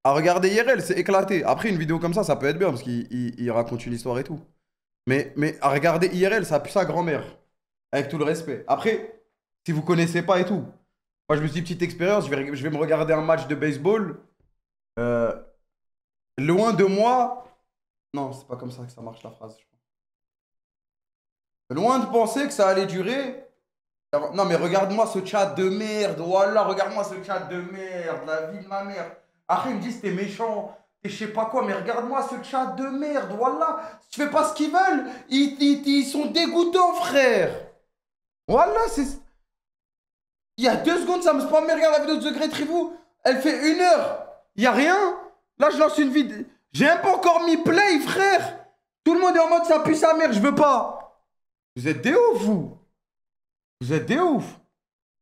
À regarder IRL, c'est éclaté. Après, une vidéo comme ça peut être bien parce qu'il raconte une histoire et tout. Mais à regarder IRL, ça pue sa grand-mère. Avec tout le respect. Après, si vous connaissez pas et tout. Moi, je me suis dit, petite expérience, je vais me regarder un match de baseball. Euh, loin de moi. Non, c'est pas comme ça que ça marche la phrase, je crois. Loin de penser que ça allait durer. Non, mais regarde-moi ce chat de merde. Voilà, regarde-moi ce chat de merde. La vie de ma mère. Après, ils me disent, t'es méchant. Et je sais pas quoi, mais regarde-moi ce chat de merde. Voilà. Si tu fais pas ce qu'ils veulent, ils sont dégoûtants, frère. Voilà, c'est. Il y a 2 secondes, ça me spam, mais regarde la vidéo de The Great Review. Elle fait 1 heure. Il y a rien. Là, je lance une vidéo. J'ai même pas encore mis play, frère. Tout le monde est en mode ça pue sa mère, je veux pas. Vous êtes des ouf, vous. Vous êtes des ouf.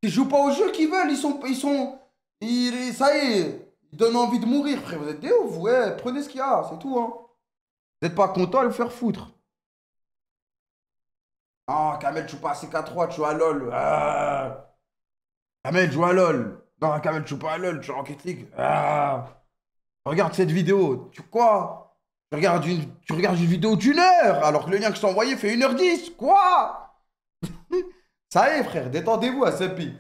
Ils jouent pas au jeu qu'ils veulent, ça y est, ils donnent envie de mourir, frère. Vous êtes des ouf, ouais, prenez ce qu'il y a, c'est tout, hein. Vous êtes pas content, allez vous faire foutre. Ah, Kamel, tu joues pas à CK3, tu joues à LoL. Ah. Kamel, joue à LoL. Non, Kamel, tu joues pas à LoL, tu joues en Rocket League. Ah. Regarde cette vidéo. Tu quoi? Tu regardes une vidéo d'1 heure, alors que le lien que je t'ai envoyé fait 1h10. Quoi? Ça y est, frère, détendez-vous à Sepi.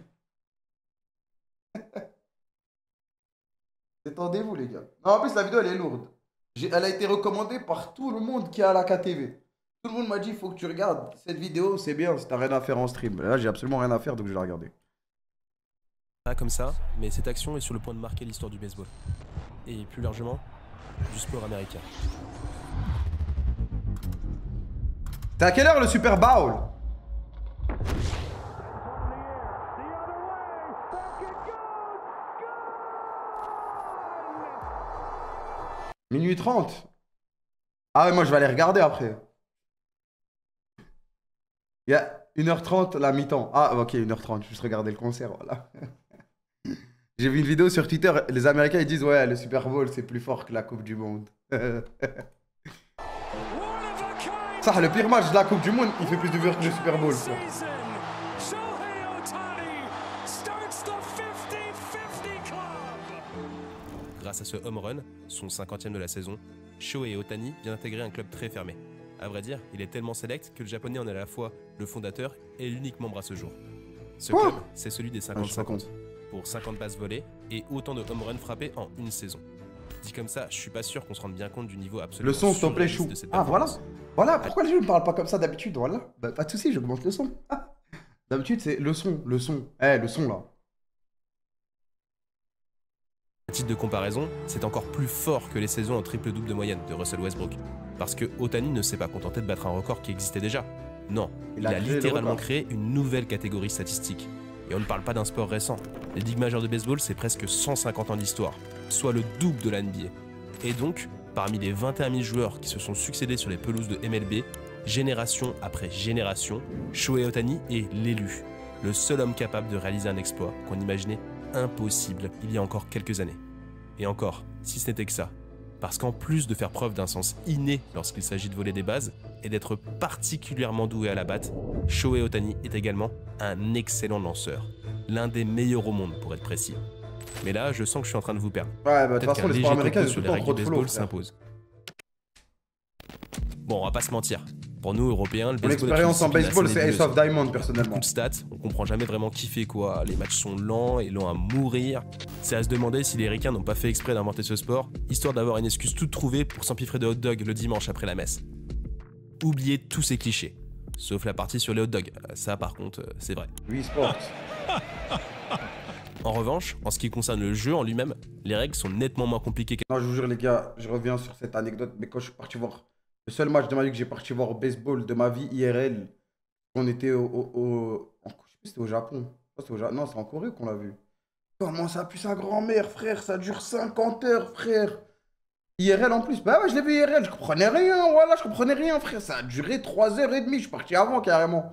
Détendez-vous, les gars. Non, en plus, la vidéo, elle est lourde. Elle a été recommandée par tout le monde qui a la KTV. Tout le monde m'a dit, il faut que tu regardes cette vidéo, c'est bien, si t'as rien à faire en stream. Là, j'ai absolument rien à faire, donc je vais la regarder. Pas comme ça, mais cette action est sur le point de marquer l'histoire du baseball. Et plus largement, du sport américain. C'est à quelle heure le Super Bowl? Minuit 30. Ah ouais, moi je vais aller regarder après. Il y a 1h30 la mi-temps. Ah ok, 1h30, juste regarder le concert, voilà. J'ai vu une vidéo sur Twitter, les Américains ils disent ouais, le Super Bowl c'est plus fort que la Coupe du Monde. Ça, le pire match de la Coupe du Monde, il fait plus de vues que le Super Bowl. Ça. Grâce à ce home run, son 50e de la saison, Shohei Ohtani vient d'intégrer un club très fermé. À vrai dire, il est tellement select que le japonais en est à la fois le fondateur et l'unique membre à ce jour. Ce club, c'est celui des 50-50, pour 50 bases volées et autant de home runs frappés en une saison. Dit comme ça, je suis pas sûr qu'on se rende bien compte du niveau absolument le son, s'il te plaît, chou. Ah voilà. Voilà, pourquoi les gens ne parlent pas comme ça d'habitude? Voilà. Bah, pas de soucis, j'augmente le son. Ah. D'habitude, c'est le son, le son. Eh, le son là. À titre de comparaison, c'est encore plus fort que les saisons en triple-double de moyenne de Russell Westbrook. Parce que Ohtani ne s'est pas contenté de battre un record qui existait déjà. Non, il a littéralement créé une nouvelle catégorie statistique. Et on ne parle pas d'un sport récent. Les ligues majeures de baseball, c'est presque 150 ans d'histoire, soit le double de la NBA. Et donc, parmi les 21 000 joueurs qui se sont succédés sur les pelouses de MLB, génération après génération, Shohei Ohtani est l'élu, le seul homme capable de réaliser un exploit qu'on imaginait impossible il y a encore quelques années. Et encore, si ce n'était que ça. Parce qu'en plus de faire preuve d'un sens inné lorsqu'il s'agit de voler des bases et d'être particulièrement doué à la batte, Shohei Ohtani est également un excellent lanceur. L'un des meilleurs au monde pour être précis. Mais là, je sens que je suis en train de vous perdre. Ouais, bah de toute façon, les sports américains, ils sont tout le temps trop de flow. S'impose. Bon, on va pas se mentir. Pour nous, Européens, le baseball. Mon expérience en baseball, c'est Ace of Diamond, personnellement. Beaucoup de stats, on comprend jamais vraiment qui fait quoi. Les matchs sont lents et longs à mourir. C'est à se demander si les Ricains n'ont pas fait exprès d'inventer ce sport, histoire d'avoir une excuse toute trouvée pour s'empiffrer de hot dog le dimanche après la messe. Oubliez tous ces clichés. Sauf la partie sur les hot dogs. Ça, par contre, c'est vrai. Oui, sport. En revanche, en ce qui concerne le jeu en lui-même, les règles sont nettement moins compliquées que... Non, je vous jure, les gars, je reviens sur cette anecdote, mais quand je suis parti voir... Le seul match de ma vie que j'ai parti voir au baseball de ma vie IRL, on était je sais plus si c'était au Japon. Non, c'est en Corée qu'on l'a vu. Comment ça pue sa grand-mère, frère? Ça dure 50 heures, frère. IRL en plus. Bah ouais, je l'ai vu IRL, je comprenais rien, voilà, je comprenais rien, frère. Ça a duré 3h30, je suis parti avant carrément.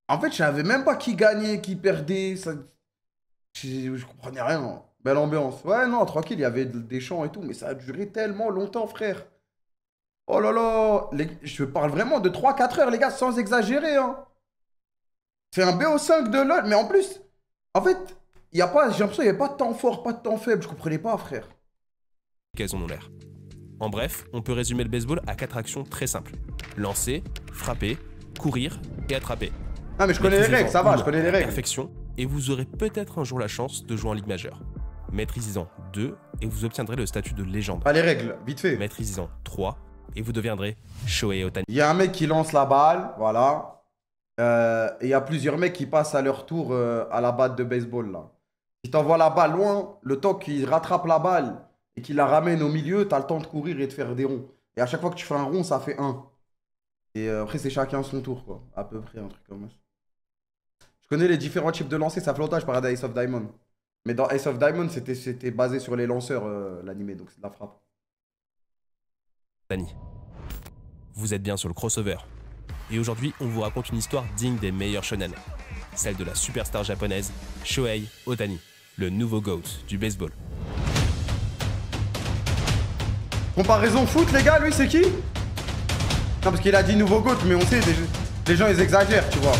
En fait, je savais même pas qui gagnait, qui perdait. Ça... Je comprenais rien. Belle ambiance. Ouais, non, tranquille, il y avait des chants et tout, mais ça a duré tellement longtemps, frère. Oh là là, je parle vraiment de 3-4 heures, les gars, sans exagérer. Hein. C'est un BO5 de LoL, mais en plus, en fait, j'ai l'impression qu'il n'y avait pas de temps fort, pas de temps faible. Je comprenais pas, frère. qu'elles en ont l'air. En bref, on peut résumer le baseball à 4 actions très simples. Lancer, frapper, courir et attraper. Ah mais je connais les règles, ça va, je connais les règles. Perfection, et vous aurez peut-être un jour la chance de jouer en Ligue majeure. Maîtrisez-en 2 et vous obtiendrez le statut de légende. Ah les règles, vite fait. Maîtrisez-en 3 et vous deviendrez Shohei Ohtani. Il y a un mec qui lance la balle, voilà. Et il y a plusieurs mecs qui passent à leur tour à la batte de baseball là. Si t'envoies la balle loin, le temps qu'il rattrape la balle et qu'il la ramène au milieu, t'as le temps de courir et de faire des ronds. Et à chaque fois que tu fais un rond, ça fait 1. Et après, c'est chacun son tour, quoi. À peu près, un truc comme ça. Je connais les différents types de lancers, ça fait longtemps que je parlais d'Ace of Diamond. Mais dans Ace of Diamond, c'était basé sur les lanceurs, l'animé, donc c'est de la frappe. Ohtani. Vous êtes bien sur le crossover. Et aujourd'hui, on vous raconte une histoire digne des meilleurs shonen. Celle de la superstar japonaise Shohei Ohtani, le nouveau GOAT du baseball. Comparaison foot, les gars, lui, c'est qui? Non, parce qu'il a dit nouveau GOAT, mais on sait, les gens, ils exagèrent, tu vois.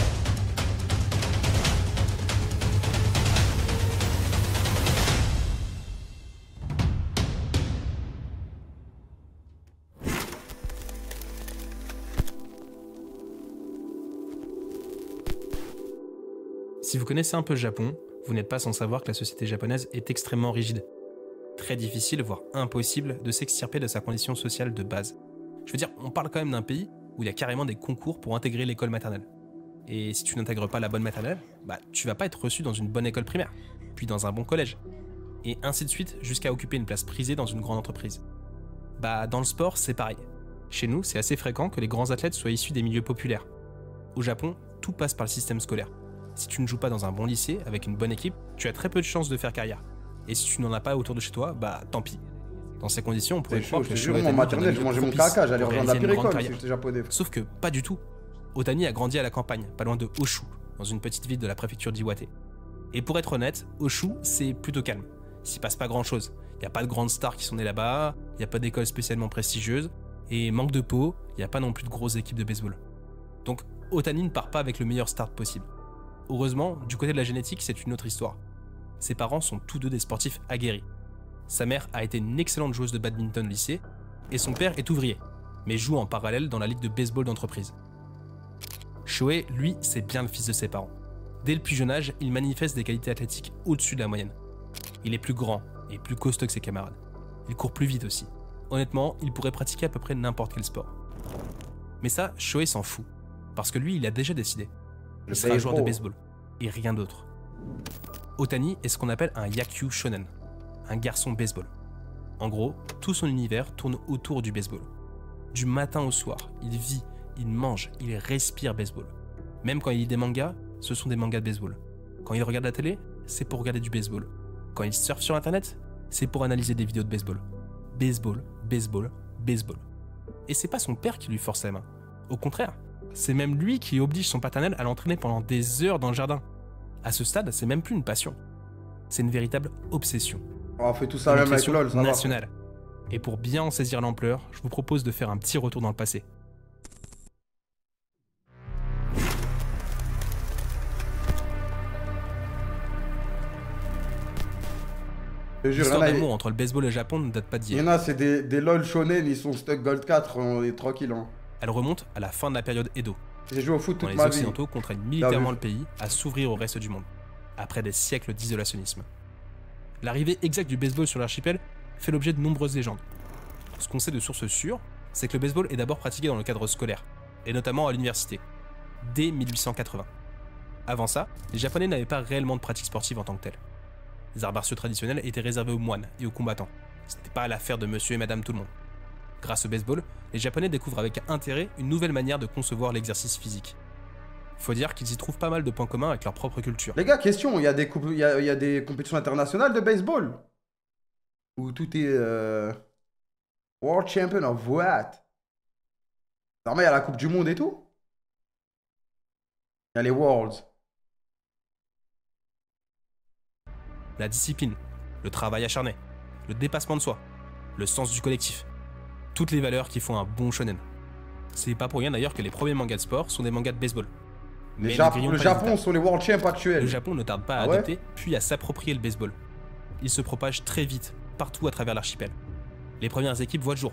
Si vous connaissez un peu le Japon, vous n'êtes pas sans savoir que la société japonaise est extrêmement rigide. Très difficile, voire impossible, de s'extirper de sa condition sociale de base. Je veux dire, on parle quand même d'un pays où il y a carrément des concours pour intégrer l'école maternelle. Et si tu n'intègres pas la bonne maternelle, bah tu vas pas être reçu dans une bonne école primaire, puis dans un bon collège. Et ainsi de suite jusqu'à occuper une place prisée dans une grande entreprise. Bah dans le sport, c'est pareil. Chez nous, c'est assez fréquent que les grands athlètes soient issus des milieux populaires. Au Japon, tout passe par le système scolaire. Si tu ne joues pas dans un bon lycée, avec une bonne équipe, tu as très peu de chances de faire carrière. Et si tu n'en as pas autour de chez toi, bah tant pis. Dans ces conditions, on pourrait croire que Shohei Ohtani, en maternelle, je mangeais mon caca, j'allais rejoindre la pire école si j'étais japonais. Sauf que pas du tout. Ohtani a grandi à la campagne, pas loin de Oshu, dans une petite ville de la préfecture d'Iwate. Et pour être honnête, Oshu, c'est plutôt calme. Il s'y passe pas grand chose. Il n'y a pas de grandes stars qui sont nées là-bas, il n'y a pas d'école spécialement prestigieuse, et manque de peau, il n'y a pas non plus de grosses équipes de baseball. Donc Ohtani ne part pas avec le meilleur start possible. Heureusement, du côté de la génétique, c'est une autre histoire. Ses parents sont tous deux des sportifs aguerris. Sa mère a été une excellente joueuse de badminton au lycée, et son père est ouvrier, mais joue en parallèle dans la ligue de baseball d'entreprise. Shohei, lui, c'est bien le fils de ses parents. Dès le plus jeune âge, il manifeste des qualités athlétiques au-dessus de la moyenne. Il est plus grand et plus costaud que ses camarades. Il court plus vite aussi. Honnêtement, il pourrait pratiquer à peu près n'importe quel sport. Mais ça, Shohei s'en fout, parce que lui, il a déjà décidé. Il sera un joueur de baseball, et rien d'autre. Ohtani est ce qu'on appelle un Yakyu Shonen, un garçon baseball. En gros, tout son univers tourne autour du baseball. Du matin au soir, il vit, il mange, il respire baseball. Même quand il lit des mangas, ce sont des mangas de baseball. Quand il regarde la télé, c'est pour regarder du baseball. Quand il surfe sur internet, c'est pour analyser des vidéos de baseball. Baseball, baseball, baseball. Et c'est pas son père qui lui force la main. Au contraire, c'est même lui qui oblige son paternel à l'entraîner pendant des heures dans le jardin. À ce stade, c'est même plus une passion. C'est une véritable obsession. On fait tout ça même avec LOL, ça nationale. Et pour bien en saisir l'ampleur, je vous propose de faire un petit retour dans le passé. L'histoire d'amour entre le baseball et le Japon ne date pas d'hier. Il y en a, c'est des LOL shonen, ils sont stuck Gold 4, on est tranquille. Hein. Elle remonte à la fin de la période Edo. J'ai joué au foot toute quand ma les vie. Occidentaux contraignent militairement le pays à s'ouvrir au reste du monde, après des siècles d'isolationnisme. L'arrivée exacte du baseball sur l'archipel fait l'objet de nombreuses légendes. Ce qu'on sait de sources sûres, c'est que le baseball est d'abord pratiqué dans le cadre scolaire, et notamment à l'université, dès 1880. Avant ça, les Japonais n'avaient pas réellement de pratique sportive en tant que telle. Les arts martiaux traditionnels étaient réservés aux moines et aux combattants. C'était pas l'affaire de monsieur et madame tout le monde. Grâce au baseball, les Japonais découvrent avec intérêt une nouvelle manière de concevoir l'exercice physique. Faut dire qu'ils y trouvent pas mal de points communs avec leur propre culture. Les gars, question, il y a des compétitions internationales de baseball? Où tout est World Champion of what? Normalement, il y a la Coupe du Monde et tout. Il y a les Worlds. La discipline, le travail acharné, le dépassement de soi, le sens du collectif. Toutes les valeurs qui font un bon shonen. C'est pas pour rien d'ailleurs que les premiers mangas de sport sont des mangas de baseball. Le Japon sont les World Champs actuels. Le Japon ne tarde pas à adopter, puis à s'approprier le baseball. Il se propage très vite, partout à travers l'archipel. Les premières équipes voient le jour,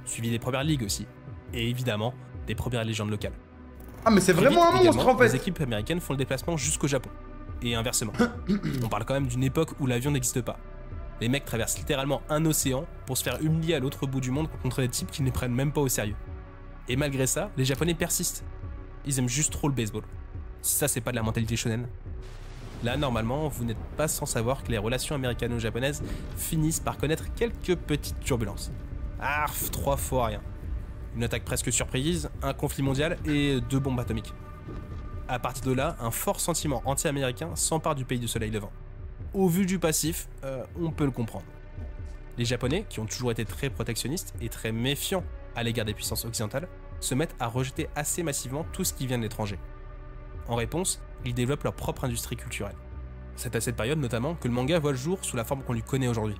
suivies des premières ligues aussi, et évidemment des premières légendes locales. Ah mais c'est vraiment un monstre en fait. Les équipes américaines font le déplacement jusqu'au Japon, et inversement. On parle quand même d'une époque où l'avion n'existe pas. Les mecs traversent littéralement un océan pour se faire humilier à l'autre bout du monde contre des types qui ne les prennent même pas au sérieux. Et malgré ça, les Japonais persistent. Ils aiment juste trop le baseball. Ça, c'est pas de la mentalité shonen. Là, normalement, vous n'êtes pas sans savoir que les relations américano-japonaises finissent par connaître quelques petites turbulences. Arf, 3 fois rien. Une attaque presque surprise, un conflit mondial et 2 bombes atomiques. À partir de là, un fort sentiment anti-américain s'empare du pays du soleil levant. Au vu du passif, on peut le comprendre. Les Japonais, qui ont toujours été très protectionnistes et très méfiants à l'égard des puissances occidentales, se mettent à rejeter assez massivement tout ce qui vient de l'étranger. En réponse, ils développent leur propre industrie culturelle. C'est à cette période notamment que le manga voit le jour sous la forme qu'on lui connaît aujourd'hui.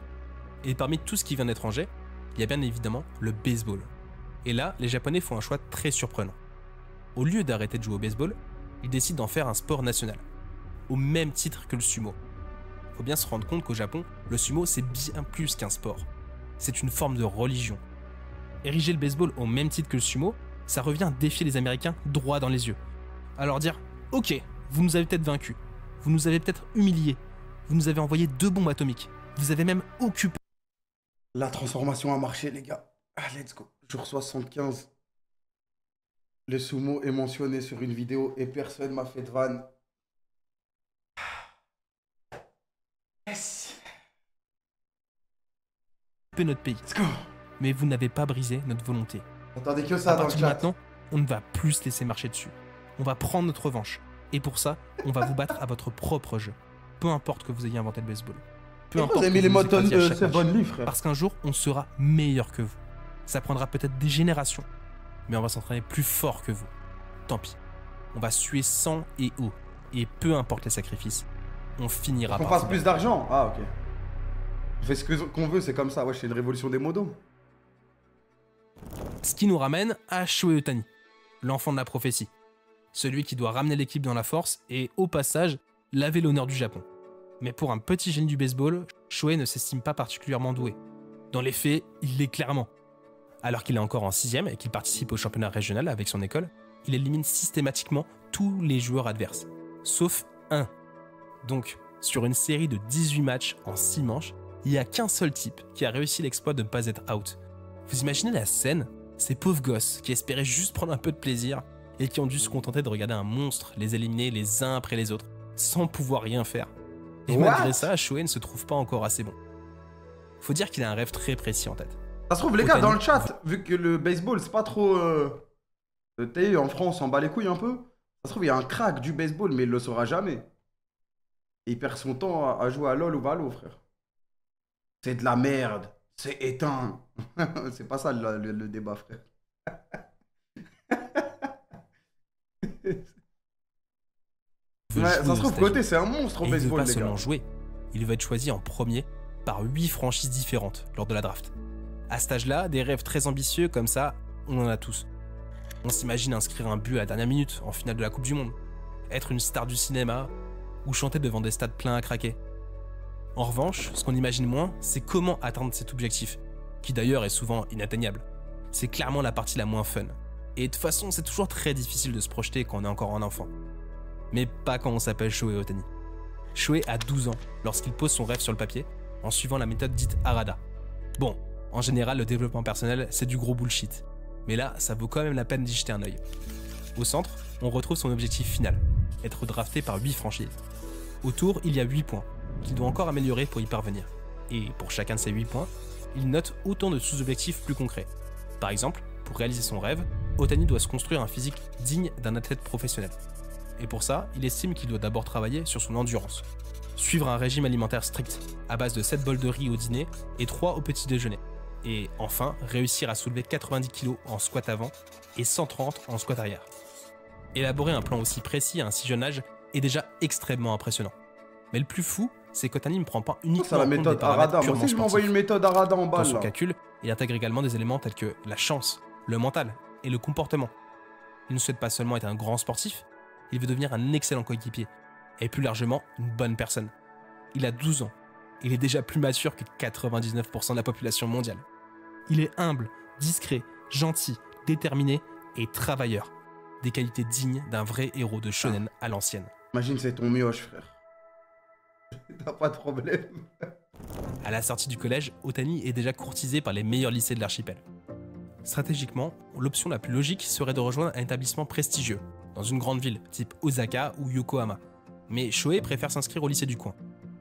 Et parmi tout ce qui vient d'étranger, il y a bien évidemment le baseball. Et là, les Japonais font un choix très surprenant. Au lieu d'arrêter de jouer au baseball, ils décident d'en faire un sport national, au même titre que le sumo. Faut bien se rendre compte qu'au Japon, le sumo c'est bien plus qu'un sport. C'est une forme de religion. Ériger le baseball au même titre que le sumo, ça revient à défier les Américains droit dans les yeux. Alors dire, ok, vous nous avez peut-être vaincus, vous nous avez peut-être humiliés, vous nous avez envoyé 2 bombes atomiques, vous avez même occupé... La transformation a marché les gars. Ah let's go. Jour 75. Le sumo est mentionné sur une vidéo et personne m'a fait de vanne. Yes. notre pays. Let's go. Mais vous n'avez pas brisé notre volonté. Attendez que ça À dans le partir de chat. maintenant, on ne va plus se laisser marcher dessus. On va prendre notre revanche. Et pour ça, on va vous battre à votre propre jeu. Peu importe que vous ayez inventé le baseball. Peu importe vous avez mis que les vous nous motones écrasiez à de chaque ces match. bonnes livres, frère. Parce qu'un jour, on sera meilleur que vous. Ça prendra peut-être des générations, mais on va s'entraîner plus fort que vous. Tant pis. On va suer sang et eau. Et peu importe les sacrifices, on finira Qu'on par... fasse se plus battre. d'argent. Ah ok. On fait ce qu'on veut, c'est comme ça. Ouais, c'est une révolution des modos. Ce qui nous ramène à Shohei Ohtani, l'enfant de la prophétie. Celui qui doit ramener l'équipe dans la force et, au passage, laver l'honneur du Japon. Mais pour un petit génie du baseball, Shohei ne s'estime pas particulièrement doué. Dans les faits, il l'est clairement. Alors qu'il est encore en 6ème et qu'il participe au championnat régional avec son école, il élimine systématiquement tous les joueurs adverses, sauf un. Donc, sur une série de 18 matchs en 6 manches, il n'y a qu'un seul type qui a réussi l'exploit de ne pas être out. Vous imaginez la scène? Ces pauvres gosses qui espéraient juste prendre un peu de plaisir et qui ont dû se contenter de regarder un monstre les éliminer les uns après les autres, sans pouvoir rien faire. Et What? malgré ça, Shohei ne se trouve pas encore assez bon. Faut dire qu'il a un rêve très précis en tête. Ça se trouve, les gars, Ohtani, dans le chat, vu que le baseball, c'est pas trop. Tu en France, on s'en bat les couilles un peu. Ça se trouve, il y a un crack du baseball, mais il le saura jamais. Et il perd son temps à jouer à LoL ou Valo, frère. C'est de la merde. C'est éteint. C'est pas ça le débat, frère. Veut Ouais, jouer ça se aux trouve, États-Unis. côté, c'est un monstre au Et il ne veut baseball, pas les seulement gars. jouer, il veut être choisi en premier par 8 franchises différentes lors de la draft. À cet âge-là, des rêves très ambitieux comme ça, on en a tous. On s'imagine inscrire un but à la dernière minute en finale de la Coupe du Monde, être une star du cinéma ou chanter devant des stades pleins à craquer. En revanche, ce qu'on imagine moins, c'est comment atteindre cet objectif, qui d'ailleurs est souvent inatteignable. C'est clairement la partie la moins fun. Et de toute façon, c'est toujours très difficile de se projeter quand on est encore un enfant. Mais pas quand on s'appelle Shohei Ohtani. Shohei a 12 ans lorsqu'il pose son rêve sur le papier en suivant la méthode dite Harada. Bon, en général, le développement personnel, c'est du gros bullshit. Mais là, ça vaut quand même la peine d'y jeter un œil. Au centre, on retrouve son objectif final, être drafté par 8 franchises. Autour, il y a 8 points, qu'il doit encore améliorer pour y parvenir. Et pour chacun de ces 8 points, il note autant de sous-objectifs plus concrets. Par exemple, pour réaliser son rêve, Ohtani doit se construire un physique digne d'un athlète professionnel. Et pour ça, il estime qu'il doit d'abord travailler sur son endurance. Suivre un régime alimentaire strict, à base de 7 bols de riz au dîner et 3 au petit déjeuner. Et enfin, réussir à soulever 90 kg en squat avant et 130 en squat arrière. Élaborer un plan aussi précis à un si jeune âge est déjà extrêmement impressionnant. Mais le plus fou, c'est qu'Ohtani ne prend pas C'est uniquement la en compte des méthode paramètres Harada. Moi purement aussi, je m'envoie sportifs. une méthode Harada en Dans balle. son Là. calcul, il intègre également des éléments tels que la chance, le mental et le comportement. Il ne souhaite pas seulement être un grand sportif, il veut devenir un excellent coéquipier et plus largement une bonne personne. Il a 12 ans, il est déjà plus mature que 99% de la population mondiale. Il est humble, discret, gentil, déterminé et travailleur. Des qualités dignes d'un vrai héros de shonen à l'ancienne. Imagine, c'est ton mioche, frère. T'as pas de problème. À la sortie du collège, Otani est déjà courtisé par les meilleurs lycées de l'archipel. Stratégiquement, l'option la plus logique serait de rejoindre un établissement prestigieux, dans une grande ville, type Osaka ou Yokohama. Mais Shohei préfère s'inscrire au lycée du coin,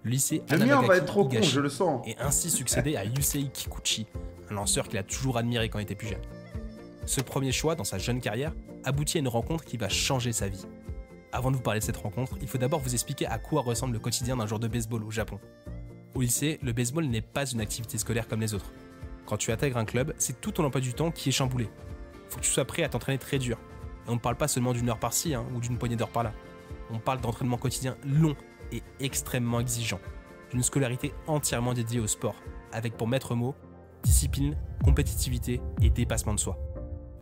le lycée Anamagaki va être trop con, je le sens. et ainsi succéder à Yusei Kikuchi, un lanceur qu'il a toujours admiré quand il était plus jeune. Ce premier choix dans sa jeune carrière aboutit à une rencontre qui va changer sa vie. Avant de vous parler de cette rencontre, il faut d'abord vous expliquer à quoi ressemble le quotidien d'un joueur de baseball au Japon. Au lycée, le baseball n'est pas une activité scolaire comme les autres. Quand tu intègres un club, c'est tout ton emploi du temps qui est chamboulé. Faut que tu sois prêt à t'entraîner très dur. Et on ne parle pas seulement d'une heure par-ci ou d'une poignée d'heures par-là. On parle d'entraînement quotidien long et extrêmement exigeant, d'une scolarité entièrement dédiée au sport, avec pour maître mot discipline, compétitivité et dépassement de soi.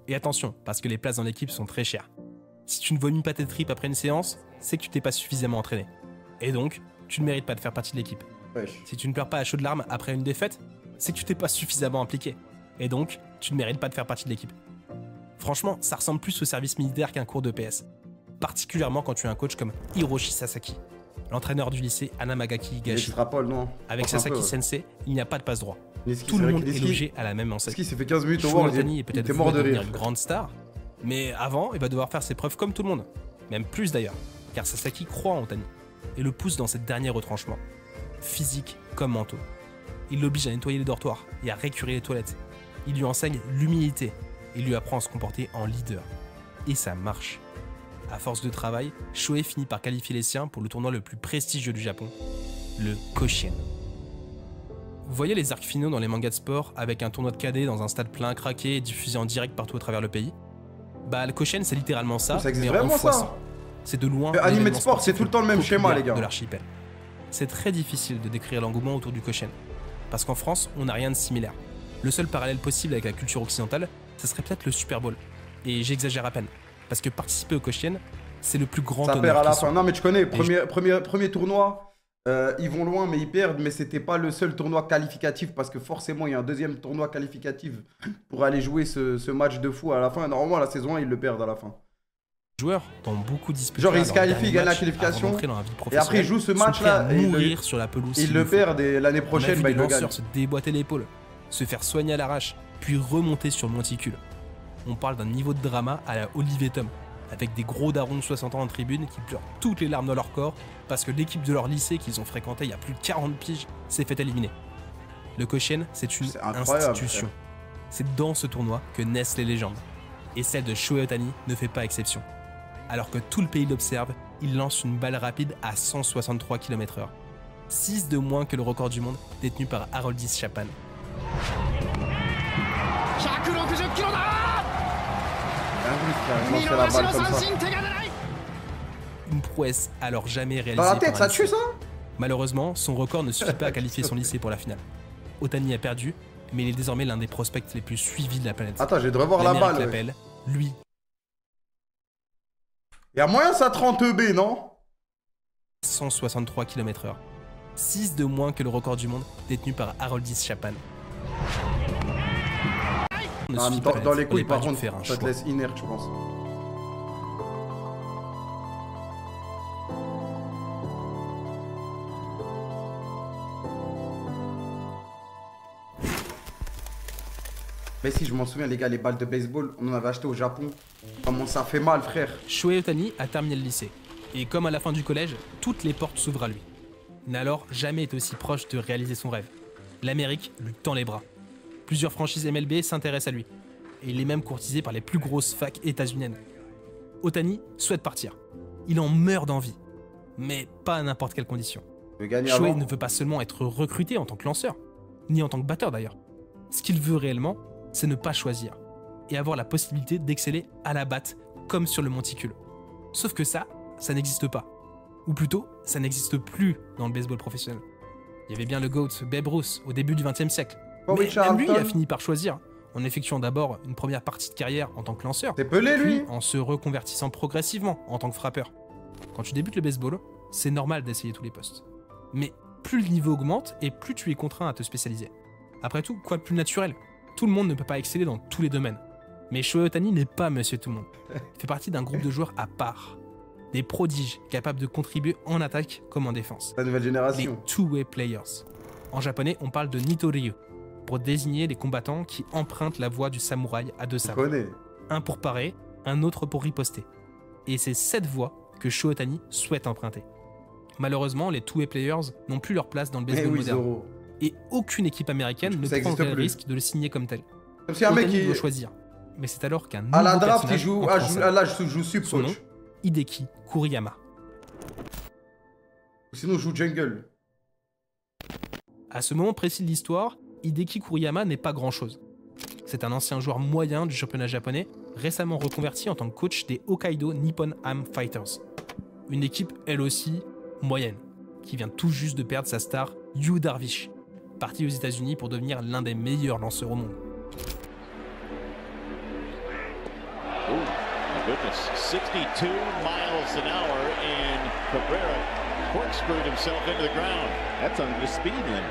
Et attention, parce que les places dans l'équipe sont très chères. Si tu ne vomis pas tes tripes après une séance, c'est que tu t'es pas suffisamment entraîné. Et donc, tu ne mérites pas de faire partie de l'équipe. Wesh. Si tu ne pleures pas à chaudes larmes après une défaite, c'est que tu t'es pas suffisamment impliqué. Et donc, tu ne mérites pas de faire partie de l'équipe. Franchement, ça ressemble plus au service militaire qu'un cours de PS. Particulièrement quand tu es un coach comme Hiroshi Sasaki, l'entraîneur du lycée Anamagaki Higashi. Extrapole, non. Avec Enfin, Sasaki un peu, Sensei, il n'y a pas de passe droit. Niski, Tout c'est le vrai monde que est Niski- logé à la même enseigne. Niski, ça fait 15 minutes au Shuhei voir, Otani est il peut-être était voué mort à de devenir rire. une grande star, mais avant, il va devoir faire ses preuves comme tout le monde. Même plus d'ailleurs, car Sasaki croit en Otani et le pousse dans ses derniers retranchements, physiques comme mentaux. Il l'oblige à nettoyer les dortoirs et à récurer les toilettes. Il lui enseigne l'humilité et lui apprend à se comporter en leader. Et ça marche. À force de travail, Shohei finit par qualifier les siens pour le tournoi le plus prestigieux du Japon, le Koshien. Vous voyez les arcs finaux dans les mangas de sport avec un tournoi de cadet dans un stade plein craqué et diffusé en direct partout à travers le pays? Bah le Koshien c'est littéralement ça, Ça existe mais en vraiment, fois ça 100. C'est de loin Animé de l'événement sport, c'est sportif tout le temps le même schéma, populaire les gars. de l'archipel. C'est très difficile de décrire l'engouement autour du Koshien, parce qu'en France, on n'a rien de similaire. Le seul parallèle possible avec la culture occidentale, ce serait peut-être le Super Bowl. Et j'exagère à peine, parce que participer au Koshien, c'est le plus grand Ça perd honneur à la qui fin. soit. Non, mais tu connais, premier tournoi, ils vont loin, mais ils perdent. Mais c'était pas le seul tournoi qualificatif parce que forcément, il y a un deuxième tournoi qualificatif pour aller jouer ce match de fou à la fin. Normalement, la saison 1, ils le perdent à la fin. Joueurs dans beaucoup disputés. Genre, ils se qualifient, ils gagnent la qualification, et après, ils jouent ce match-là, et et mourir sur la pelouse. Ils s'il le faut. perdent et l'année On a prochaine, vu bah, des ils le gagnent. lanceurs se déboîter l'épaule, se faire soigner à l'arrache, puis remonter sur le monticule. On parle d'un niveau de drama à la Olivier Tom, avec des gros darons de 60 ans en tribune qui pleurent toutes les larmes dans leur corps parce que l'équipe de leur lycée qu'ils ont fréquenté il y a plus de 40 piges s'est fait éliminer. Le Koshien, c'est une C'est incroyable, institution. frère. C'est dans ce tournoi que naissent les légendes. Et celle de Shohei Otani ne fait pas exception. Alors que tout le pays l'observe, il lance une balle rapide à 163 km/h. 6 de moins que le record du monde détenu par Haroldis Chapman. 160キロだ Carrément, c'est la balle comme ça. 手が出ない Une prouesse alors jamais réalisée Dans la par tête, un ça lycée. tue ça? Malheureusement, son record ne suffit pas à qualifier son lycée pour la finale. Otani a perdu, mais il est désormais l'un des prospects les plus suivis de la planète. Attends, j'ai de revoir la L'Amérique balle. l'appelle, lui, Il y a moyen ça 30B, non? 163 km/h. 6 de moins que le record du monde détenu par Haroldis Chapman. Ne Ah, suffit pas dans la les lettre, couilles, elle est pas par dû contre, faire un ça te choix. laisse inerte, je pense. Mais si, je m'en souviens, les gars, les balles de baseball, on en avait acheté au Japon. Comment ça fait mal, frère. Shohei Otani a terminé le lycée. Et comme à la fin du collège, toutes les portes s'ouvrent à lui. Il n'a alors jamais été aussi proche de réaliser son rêve. L'Amérique lui tend les bras. Plusieurs franchises MLB s'intéressent à lui. Et il est même courtisé par les plus grosses facs états-uniennes. Otani souhaite partir. Il en meurt d'envie. Mais pas à n'importe quelle condition. Je vais gagner Shohei avant. ne veut pas seulement être recruté en tant que lanceur, ni en tant que batteur d'ailleurs. Ce qu'il veut réellement, c'est ne pas choisir. Et avoir la possibilité d'exceller à la batte, comme sur le monticule. Sauf que ça n'existe pas. Ou plutôt, ça n'existe plus dans le baseball professionnel. Il y avait bien le GOAT Babe Ruth au début du XXe siècle. Bobby Mais même lui Charlton. a fini par choisir, en effectuant d'abord une première partie de carrière en tant que lanceur, T'es pelé, lui? puis en se reconvertissant progressivement en tant que frappeur. Quand tu débutes le baseball, c'est normal d'essayer tous les postes. Mais plus le niveau augmente et plus tu es contraint à te spécialiser. Après tout, quoi de plus naturel tout le monde ne peut pas exceller dans tous les domaines. Mais Shohei Ohtani n'est pas monsieur tout le monde. Il fait partie d'un groupe de joueurs à part. Des prodiges capables de contribuer en attaque comme en défense. La nouvelle Les génération. two-way players. En japonais, on parle de Nitoryu, pour désigner les combattants qui empruntent la voie du samouraï à deux Tu sabres. connais. Un pour parer, un autre pour riposter. Et c'est cette voie que Shohei Ohtani souhaite emprunter. Malheureusement, les two-way players n'ont plus leur place dans le Eh baseball oui, moderne. Zoro. Et aucune équipe américaine ne Ça existe prendrait le plus. risque de le signer comme tel. Comme si un mec Ohtani qui. doit choisir. Mais c'est alors qu'un nouveau À la draft, il personnage joue. entre en scène. Là, je joue sub Son nom, coach. Hideki Kuriyama. Sinon, je joue jungle. À ce moment précis de l'histoire, Hideki Kuriyama n'est pas grand-chose. C'est un ancien joueur moyen du championnat japonais, récemment reconverti en tant que coach des Hokkaido Nippon Ham Fighters. Une équipe, elle aussi, moyenne, qui vient tout juste de perdre sa star Yu Darvish, parti aux États-Unis pour devenir l'un des meilleurs lanceurs au monde. Oh, my goodness. 62 miles an hour, and Cabrera corkscrewed himself into the ground. That's under the speed limit.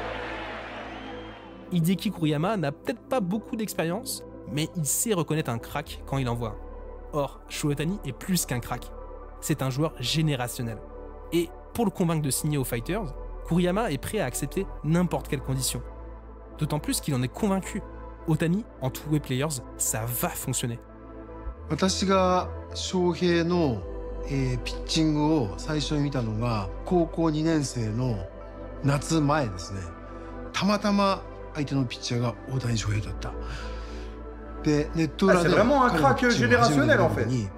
Hideki Kuriyama n'a peut-être pas beaucoup d'expérience, mais il sait reconnaître un crack quand il en voit un. Or, Shohei Ohtani est plus qu'un crack. C'est un joueur générationnel. Et pour le convaincre de signer aux Fighters, Kuriyama est prêt à accepter n'importe quelle condition. D'autant plus qu'il en est convaincu. Ohtani, en two-way players, ça va fonctionner. 私が翔平の、ピッチングを最初に見たのが高校2年生の夏前ですね。たまたま相手のピッチャーが大谷翔平だった。でネット裏で c'est vraiment un 彼の crack ピッチングを初めて見 générationnel, た en fait. 時に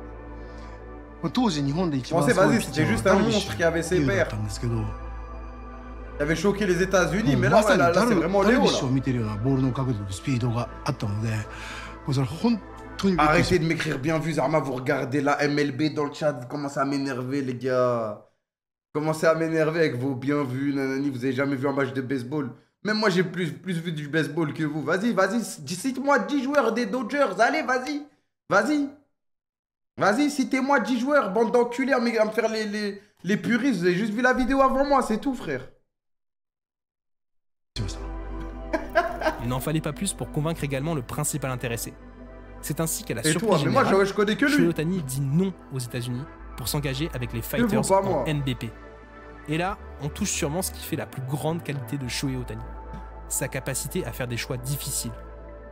当時日本で一番 Je pensais, すごい vas-y, ピッチャ c'était ー juste は un ダルビッシ monstre qui avait ュ ses 有だっ pères. たんですけど、 Il avait choqué les États-Unis, mais ま là, さに là, ダ là ル c'est vraiment ダル Léo. ビッシュを Là. 見てるようなボールの角度とスピードがあったので、もうそれ本当にびっくりし Arrêtez de m'écrire bien vu, Zarma, vous regardez la MLB dans le chat, vous commencez à m'énerver, les gars. Commencez à m'énerver avec vos bien vus, nanani, vous avez jamais vu un match de baseball. Même moi, j'ai plus vu du baseball que vous. Vas-y, vas-y, cite-moi 10 joueurs des Dodgers, allez, vas-y. Vas-y. Vas-y, citez-moi 10 joueurs, bande d'enculés, à me faire les puristes. Vous avez juste vu la vidéo avant moi, c'est tout, frère. ました。 Il n'en fallait pas plus pour convaincre également le principal intéressé. C'est ainsi qu'à la Et surprise toi, mais moi, générale, je connais que Shohei lui. Ohtani dit non aux États-Unis pour s'engager avec les vous, Fighters pas en moi. NBP. Et là, on touche sûrement ce qui fait la plus grande qualité de Shohei Ohtani. Sa capacité à faire des choix difficiles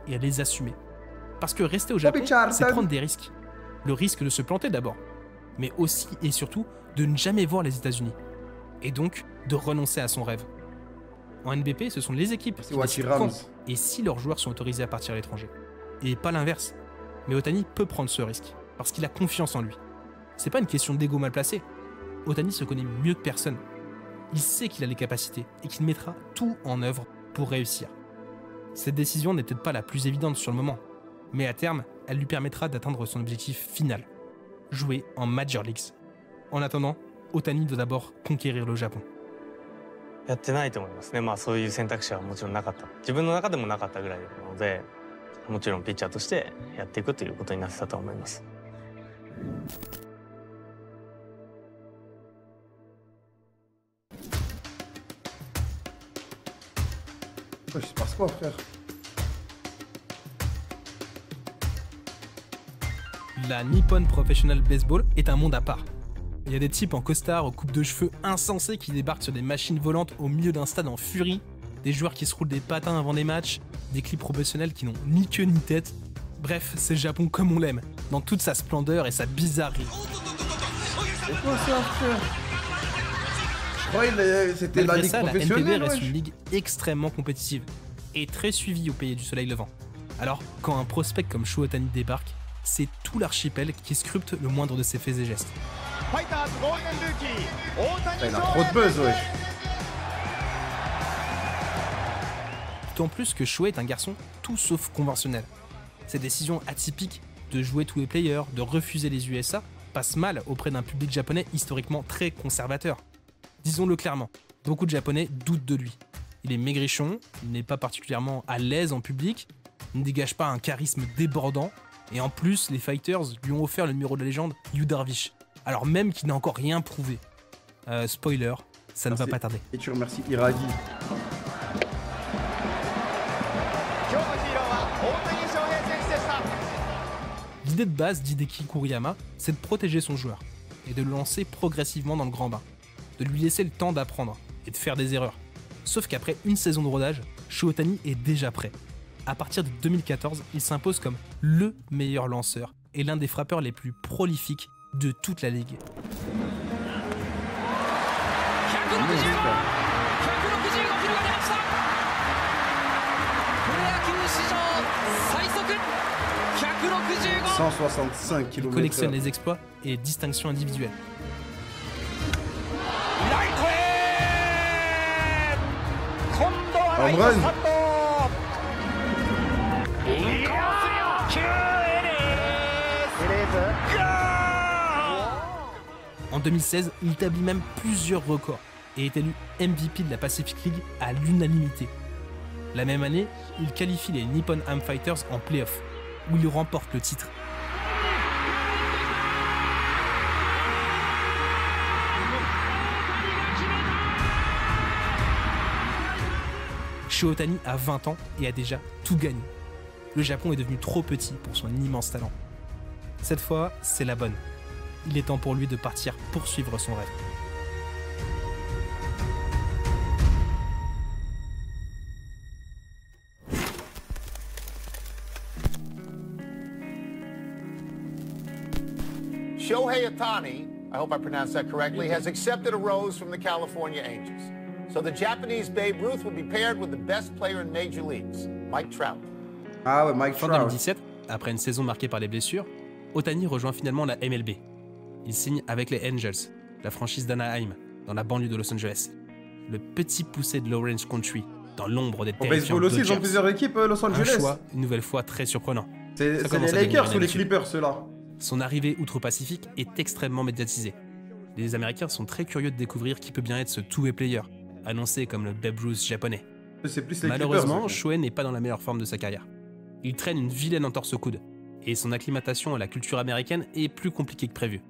et à les assumer. Parce que rester au Japon, Charlton. c'est prendre des risques. Le risque de se planter d'abord, mais aussi et surtout de ne jamais voir les États-Unis. Et donc, de renoncer à son rêve. En NBP, ce sont les équipes C'est qui décident Wachi Rams. quand et si leurs joueurs sont autorisés à partir à l'étranger. Et pas l'inverse. Mais Ohtani peut prendre ce risque, parce qu'il a confiance en lui. C'est pas une question d'ego mal placé. Ohtani se connaît mieux que personne. Il sait qu'il a les capacités et qu'il mettra tout en œuvre pour réussir. Cette décision n'est peut-être pas la plus évidente sur le moment, mais à terme, elle lui permettra d'atteindre son objectif final, jouer en Major Leagues. En attendant, Ohtani doit d'abord conquérir le Japon. やってないと思いますね。まあそういう選択肢はもちろんなかった。自分の中でもなかったぐらいなので、もちろんピッチャーとしてやっていくということになってたと思います。 Il se passe quoi, frère? La Nippon Professional Baseball est un monde à part. Il y a des types en costard aux coupes de cheveux insensés qui débarquent sur des machines volantes au milieu d'un stade en furie, des joueurs qui se roulent des patins avant des matchs, des clips professionnels qui n'ont ni queue ni tête. Bref, c'est le Japon comme on l'aime, dans toute sa splendeur et sa bizarrerie. C'est quoi ça, frère? Je croyais que c'était la Malgré ligue ça, la NPB professionnelle. reste wesh. une ligue extrêmement compétitive et très suivie au pays du soleil levant. Alors, quand un prospect comme Shohei Ohtani débarque, c'est tout l'archipel qui scrupte le moindre de ses faits et gestes. ファイターズゴールデンルーキー大 Il 谷 a 翔 trop de buzz, wesh. D'autant plus que Shohei est un garçon tout sauf conventionnel. Ses décisions atypiques de jouer tous les players, de refuser les USA, passent mal auprès d'un public japonais historiquement très conservateur. Disons-le clairement, beaucoup de Japonais doutent de lui. Il est maigrichon, il n'est pas particulièrement à l'aise en public, il ne dégage pas un charisme débordant, et en plus, les Fighters lui ont offert le numéro de la légende Yu Darvish, alors même qu'il n'a encore rien prouvé. Spoiler, ça ne va Merci. pas tarder. Et tu remercies Iragi. 今日のヒーローは L'idée de base d'Hideki Kuriyama, c'est de protéger son joueur et de le lancer progressivement dans le grand bain, de lui laisser le temps d'apprendre et de faire des erreurs. Sauf qu'après une saison de rodage, Shohei Ohtani est déjà prêt. À partir de 2014, il s'impose comme le meilleur lanceur et l'un des frappeurs les plus prolifiques de toute la ligue. « 165 km/h. Il collectionne les exploits et les distinctions individuelles. Home run. En 2016, il établit même plusieurs records et est élu MVP de la Pacific League à l'unanimité. La même année, il qualifie les Nippon Ham Fighters en play-off, où il remporte le titre. Shohei Ohtani a 20 ans et a déjà tout gagné. Le Japon est devenu trop petit pour son immense talent. Cette fois, c'est la bonne. Il est temps pour lui de partir poursuivre son rêve. Shohei Ohtani, I hope I pronounced that correctly, has accepted a rose from the California Angels. So the Japanese Babe Ruth will be paired with the best player in Major Leagues, Mike Trout. Ah ouais, Mike Fin Trout. 2017, après une saison marquée par les blessures, Ohtani rejoint finalement la MLB. Il signe avec les Angels, la franchise d'Anaheim, dans la banlieue de Los Angeles. Le petit poussé de l'Orange Country, dans l'ombre des Au terrifiants baseball aussi, ils ont Dodgers. plusieurs équipes, Los Un Angeles. choix, une nouvelle fois, très surprenant. C'est Ça commence les à devenir Lakers ou les inhabituel. Clippers, ceux-là. Son arrivée outre-Pacifique est extrêmement médiatisée. Les Américains sont très curieux de découvrir qui peut bien être ce two-way player, annoncé comme le Babe Ruth japonais. C'est plus les Malheureusement, Clippers. Shohei n'est pas dans la meilleure forme de sa carrière. Il traîne une vilaine entorse au coude, et son acclimatation à la culture américaine est plus compliquée que prévu.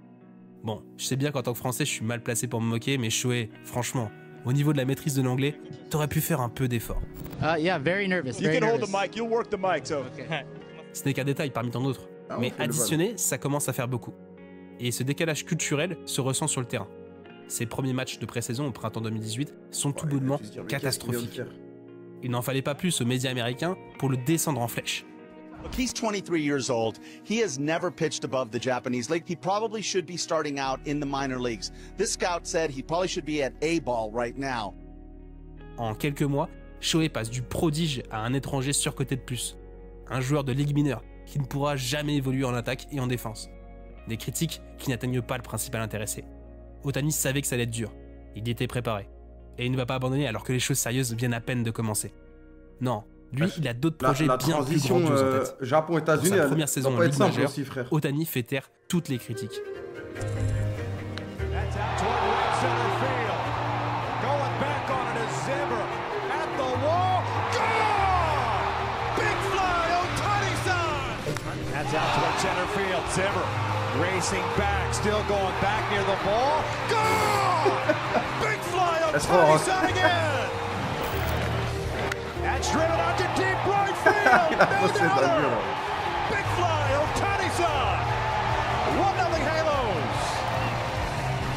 Bon, je sais bien qu'en tant que Français, je suis mal placé pour me moquer, mais Shohei, franchement, au niveau de la maîtrise de l'anglais, t'aurais pu faire un peu d'effort. Yeah, very nervous. You Very can hold nervous. the mic. You'll work the mic. So. Ce n'est qu'un détail parmi tant d'autres, Ah, on mais fait le additionné, ça commence à faire beaucoup. Et ce décalage culturel se ressent sur le terrain. Ses premiers matchs de pré-saison au printemps 2018 sont tout bonnement Je veux dire, mais qu'est-ce qu'il vient de catastrophiques. faire ? Il n'en fallait pas plus aux médias américains pour le descendre en flèche. Look, he's 23 years old. He has never pitched above the Japanese league. He probably should be starting out in the minor leagues. This scout said he probably should be at A-ball right now. En quelques mois, Shohei passe du prodige à un étranger surcoté de plus. Un joueur de ligue mineure qui ne pourra jamais évoluer en attaque et en défense. Des critiques qui n'atteignent pas le principal intéressé. Ohtani savait que ça allait être dur. Il y était préparé. Et il ne va pas abandonner alors que les choses sérieuses viennent à peine de commencer. Non, lui, il a d'autres projets La bien plus transition grandioses en tête. Pour Japon-États-Unis, sa elle première va saison en pas être Ligue simple majeure, aussi, frère. Ohtani fait taire toutes les critiques. That's out toward right center field. Going back on it is Zimmer. At the wall. Gone! Big fly, Ohtani-san! That's out toward center field. Zimmer racing back, still going back near the ball. Gone! Big fly, Ohtani-san again! That's driven out to deep right field. No C'est dingue, doubter. là. Big fly, Ohtani-san! 1-0 Halos.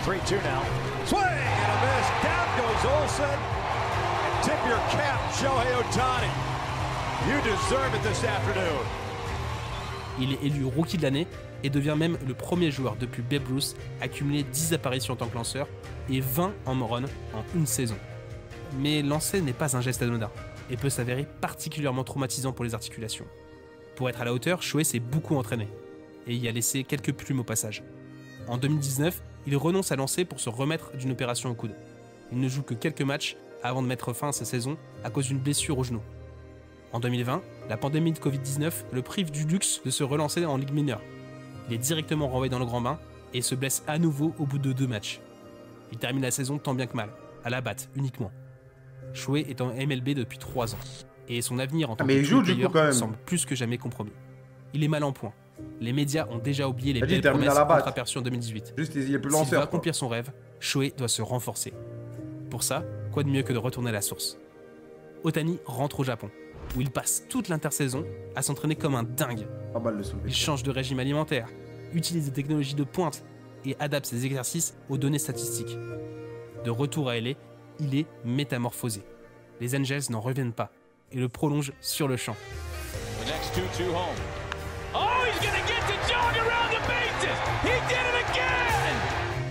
3-2 now. Swing and a miss. Down goes Olsen. And tip your cap, Shohei Ohtani. You deserve it this afternoon. Il est élu rookie de l'année et devient même le premier joueur depuis Babe Ruth à cumuler 10 apparitions en tant que lanceur et 20 home runs en une saison. Mais lancer n'est pas un geste anodin et peut s'avérer particulièrement traumatisant pour les articulations. Pour être à la hauteur, Shohei s'est beaucoup entraîné et y a laissé quelques plumes au passage. En 2019, il renonce à lancer pour se remettre d'une opération au coude. Il ne joue que quelques matchs avant de mettre fin à sa saison à cause d'une blessure au genou. En 2020, la pandémie de Covid-19 le prive du luxe de se relancer en Ligue mineure. Il est directement renvoyé dans le grand bain et se blesse à nouveau au bout de 2 matchs. Il termine la saison tant bien que mal, à la batte uniquement. Shohei est en MLB depuis 3 ans et son avenir en tant mais que il joue, du player coup, quand même. semble plus que jamais compromis. Il est mal en point. Les médias ont déjà oublié les Il belles termine à promesses la batte. contre-aperçues en 2018. Juste, il est plus S'il veut lanceur. quoi. accomplir son rêve, Shohei doit se renforcer. Pour ça, quoi de mieux que de retourner à la source. Ohtani rentre au Japon, où il passe toute l'intersaison à s'entraîner comme un dingue Pas mal le soulevé. Il change de régime alimentaire, utilise des technologies de pointe et adapte ses exercices aux données statistiques. De retour à LA, il est métamorphosé. Les Angels n'en reviennent pas et le prolongent sur le champ. The next 2-2 home. Oh, he's gonna get to jog around the bases. He did it again.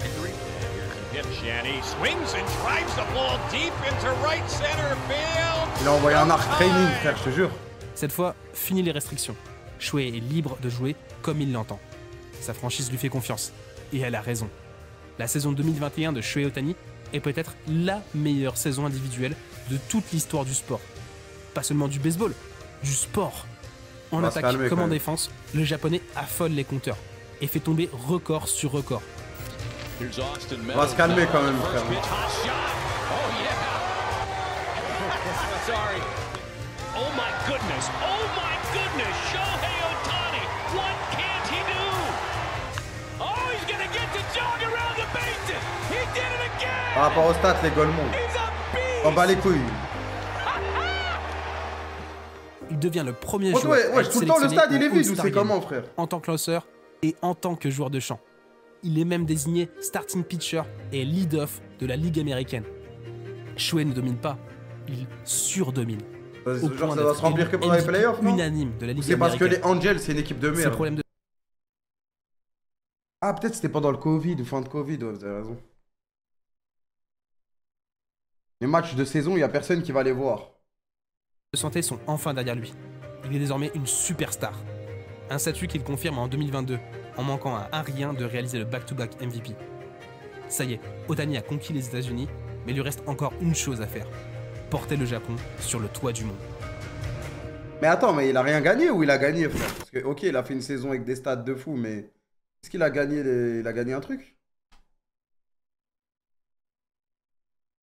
Here's a pitch, and he swings and drives the ball deep into right center field. Il a envoyé un arc training, frère, je te jure. Cette fois, fini les restrictions. Shohei est libre de jouer comme il l'entend. Sa franchise lui fait confiance. Et elle a raison. La saison 2021 de Shohei Ohtani est peut-être la meilleure saison individuelle de toute l'histoire du sport. Pas seulement du baseball, du sport. En attaque comme en défense, le japonais affole les compteurs et fait tomber record sur record. On va se calmer quand même, frère. Sorry. Oh my goodness. Oh my goodness. Shohei Ohtani. What can't he do? Oh, he's gonna get to jog around the bases. He did it again. Par rapport aux stats, les Golemons. He's a beast. On bat les couilles. Il devient le premier Oh, joueur ouais, tout le temps le stade il est vide ou c'est comment, frère? En tant que lanceur et en tant que joueur de champ. Il est même désigné starting pitcher et lead-off de la Ligue américaine. Shohei ne domine pas, il surdomine. Genre ça va se remplir que pendant les playoffs, non? Unanime de la Ligue C'est parce que américaine. les Angels c'est une équipe de C'est le merde. problème de Ah, peut-être c'était pendant le Covid ou fin de Covid, ouais, vous avez raison. Les matchs de saison, il n'y a personne qui va les voir. santé sont enfin derrière lui. Il est désormais une superstar. Un statut qu'il confirme en 2022, en manquant à un rien de réaliser le back-to-back MVP. Ça y est, Ohtani a conquis les États-Unis, mais il lui reste encore une chose à faire. Porter le Japon sur le toit du monde. Mais attends, mais il a rien gagné ou il a gagné, frère? Parce que, ok, il a fait une saison avec des stats de fou, mais est-ce qu'il a gagné, il a gagné un truc?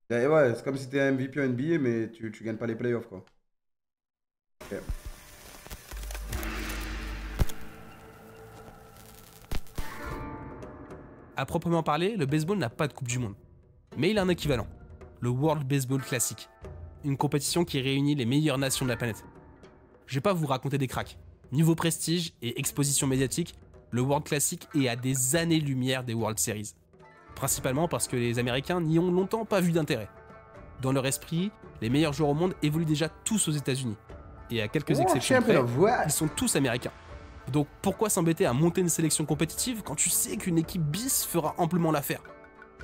Et ouais, c'est comme si t'es un MVP en NBA, mais tu gagnes pas les playoffs, quoi. Okay. À proprement parler, le baseball n'a pas de Coupe du Monde. Mais il a un équivalent, le World Baseball Classic, une compétition qui réunit les meilleures nations de la planète. Je vais pas vous raconter des cracks. Niveau prestige et exposition médiatique, le World Classic est à des années-lumière des World Series. Principalement parce que les Américains n'y ont longtemps pas vu d'intérêt. Dans leur esprit, les meilleurs joueurs au monde évoluent déjà tous aux États-Unis. Et à quelques exceptions près, ils sont tous américains. Donc pourquoi s'embêter à monter une sélection compétitive quand tu sais qu'une équipe bis fera amplement l'affaire?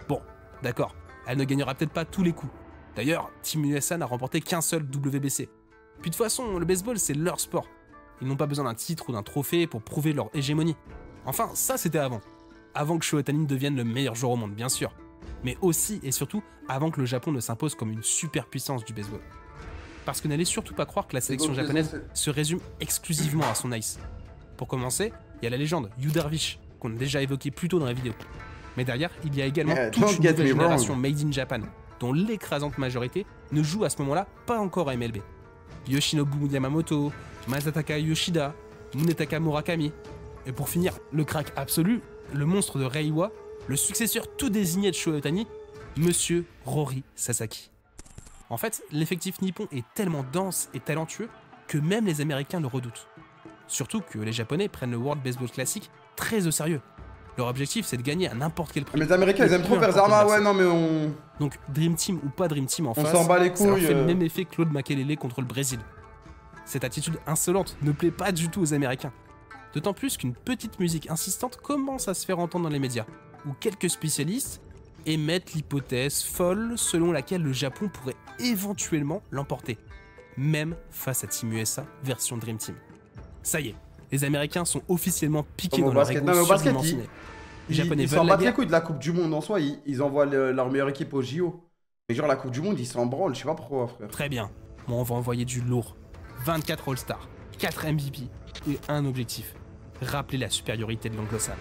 Bon, d'accord, elle ne gagnera peut-être pas tous les coups. D'ailleurs, Team USA n'a remporté qu'un seul WBC. Puis de toute façon, le baseball c'est leur sport. Ils n'ont pas besoin d'un titre ou d'un trophée pour prouver leur hégémonie. Enfin, ça c'était avant. Avant que Shohei Ohtani devienne le meilleur joueur au monde, bien sûr. Mais aussi et surtout avant que le Japon ne s'impose comme une superpuissance du baseball. Parce que n'allez surtout pas croire que la sélection japonaise se résume exclusivement à son ice. Pour commencer, il y a la légende Yu Darvish, qu'on a déjà évoqué plus tôt dans la vidéo. Mais derrière, il y a également toute une nouvelle génération made in Japan, dont l'écrasante majorité ne joue à ce moment-là pas encore à MLB. Yoshinobu Yamamoto, Masataka Yoshida, Munetaka Murakami. Et pour finir, le crack absolu, le monstre de Reiwa, le successeur tout désigné de Shohei Ohtani, Monsieur Rory Sasaki. En fait, l'effectif nippon est tellement dense et talentueux que même les Américains le redoutent. Surtout que les Japonais prennent le World Baseball Classic très au sérieux. Leur objectif, c'est de gagner à n'importe quel prix. Mais les Américains, ils aiment trop faire Zarma, ouais, non, mais on... Donc, Dream Team ou pas Dream Team en face, on s'en bat les couilles, ça leur fait le même effet que Claude Makelele contre le Brésil. Cette attitude insolente ne plaît pas du tout aux Américains. D'autant plus qu'une petite musique insistante commence à se faire entendre dans les médias, où quelques spécialistes émettent l'hypothèse folle selon laquelle le Japon pourrait éventuellement l'emporter, même face à Team USA version Dream Team. Ça y est, les Américains sont officiellement piqués dans leur ego surdimensionné. Les Japonais veulent la guerre. Ils s'en battent les couilles de la Coupe du Monde en soi, ils envoient leur meilleure équipe au JO. Mais genre la Coupe du Monde, ils s'en branlent, je sais pas pourquoi, frère. Très bien, bon, on va envoyer du lourd. 24 All-Stars, 4 MVP et un objectif. Rappeler la supériorité de l'anglo-saxon.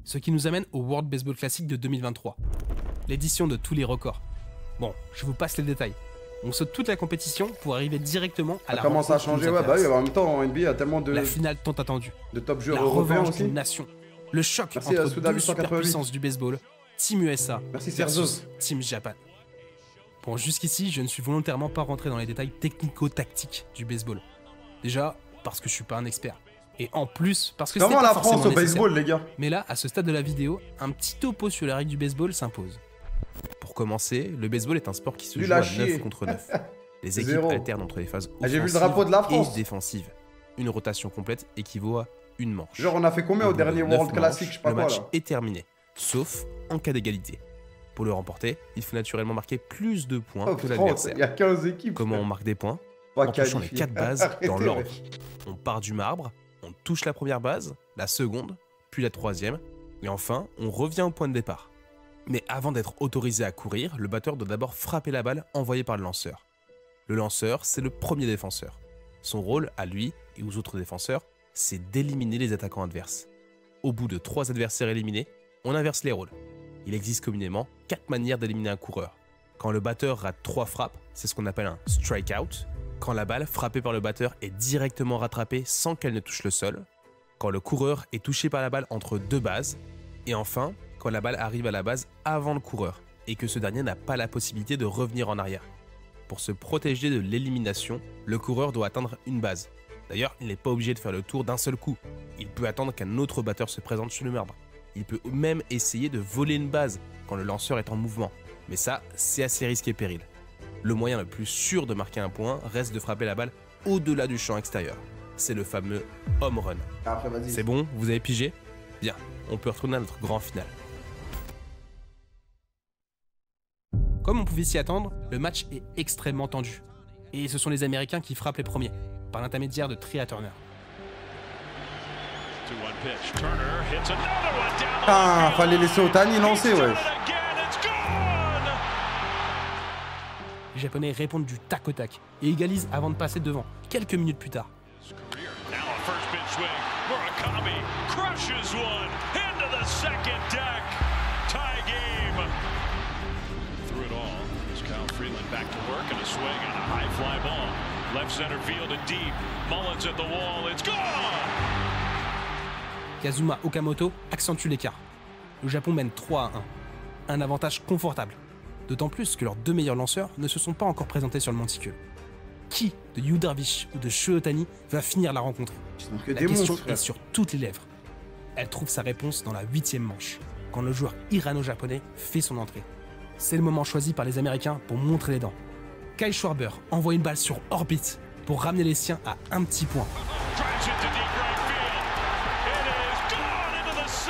Ce qui nous amène au World Baseball Classic de 2023. L'édition de tous les records. Bon, je vous passe les détails. On saute toute la compétition pour arriver directement à la rencontre. Ça commence à changer, ouais, bah oui, en même temps, en NBA, il y a tellement de... La finale tant attendue. De top joueurs européens aussi. La revanche d'une nation. Le choc entre deux superpuissances du baseball. Team USA versus Team Japan. Bon, jusqu'ici, je ne suis volontairement pas rentré dans les détails technico-tactiques du baseball. Déjà, parce que je suis pas un expert. Et en plus, parce que c'est Comment pas la forcément France au nécessaire. baseball, les gars? Mais là, à ce stade de la vidéo, un petit topo sur les règles du baseball s'impose. Pour commencer, le baseball est un sport qui se Nul joue à à chier. 9 contre 9. Les équipes Zéro. alternent entre les phases Ah, j'ai vu le offensives drapeau de la France. et défensives. Une rotation complète équivaut à une manche. Genre, on a fait combien au bout de dernier 9 World Classic, manches, je sais pas le quoi, match là? est terminé, sauf en cas d'égalité. Pour le remporter, il faut naturellement marquer plus de points Oh, que France, l'adversaire. il y a 15 équipes. Comment on frère. marque des points? Pas En touchant les qualifié. 4 bases Arrêtez, dans l'ordre. wesh. On part du marbre, on touche la première base, la seconde, puis la troisième, et enfin, on revient au point de départ. Mais avant d'être autorisé à courir, le batteur doit d'abord frapper la balle envoyée par le lanceur. Le lanceur, c'est le premier défenseur. Son rôle, à lui et aux autres défenseurs, c'est d'éliminer les attaquants adverses. Au bout de 3 adversaires éliminés, on inverse les rôles. Il existe communément 4 manières d'éliminer un coureur. Quand le batteur rate 3 frappes, c'est ce qu'on appelle un strikeout. Quand la balle frappée par le batteur est directement rattrapée sans qu'elle ne touche le sol. Quand le coureur est touché par la balle entre 2 bases. Et enfin, quand la balle arrive à la base avant le coureur et que ce dernier n'a pas la possibilité de revenir en arrière. Pour se protéger de l'élimination, le coureur doit atteindre une base. D'ailleurs, il n'est pas obligé de faire le tour d'un seul coup. Il peut attendre qu'un autre batteur se présente sur le marbre. Il peut même essayer de voler une base quand le lanceur est en mouvement. Mais ça, c'est assez risqué péril. Le moyen le plus sûr de marquer un point reste de frapper la balle au-delà du champ extérieur. C'est le fameux home run. Après, vas-y. C'est bon, vous avez pigé? Bien, on peut retourner à notre grand final. Comme on pouvait s'y attendre, le match est extrêmement tendu. Et ce sont les Américains qui frappent les premiers, par l'intermédiaire de Trea Turner. Ah, fallait laisser Ohtani lancer, wesh. Les Japonais répondent du tac au tac et égalisent avant de passer devant, quelques minutes plus tard. Kazuma Okamoto accentue l'écart. Le Japon mène 3-1. Un avantage confortable. D'autant plus que leurs 2 meilleurs lanceurs ne se sont pas encore présentés sur le monticule. Qui de Yu Darvish ou de Shohei Ohtani va finir la rencontre? Ils sont que La des question monstres, est frère. sur toutes les lèvres. Elle trouve sa réponse dans la 8e manche, quand le joueur irano-japonais fait son entrée. C'est le moment choisi par les Américains pour montrer les dents. Kyle Schwarber envoie une balle sur orbite pour ramener les siens à un petit point.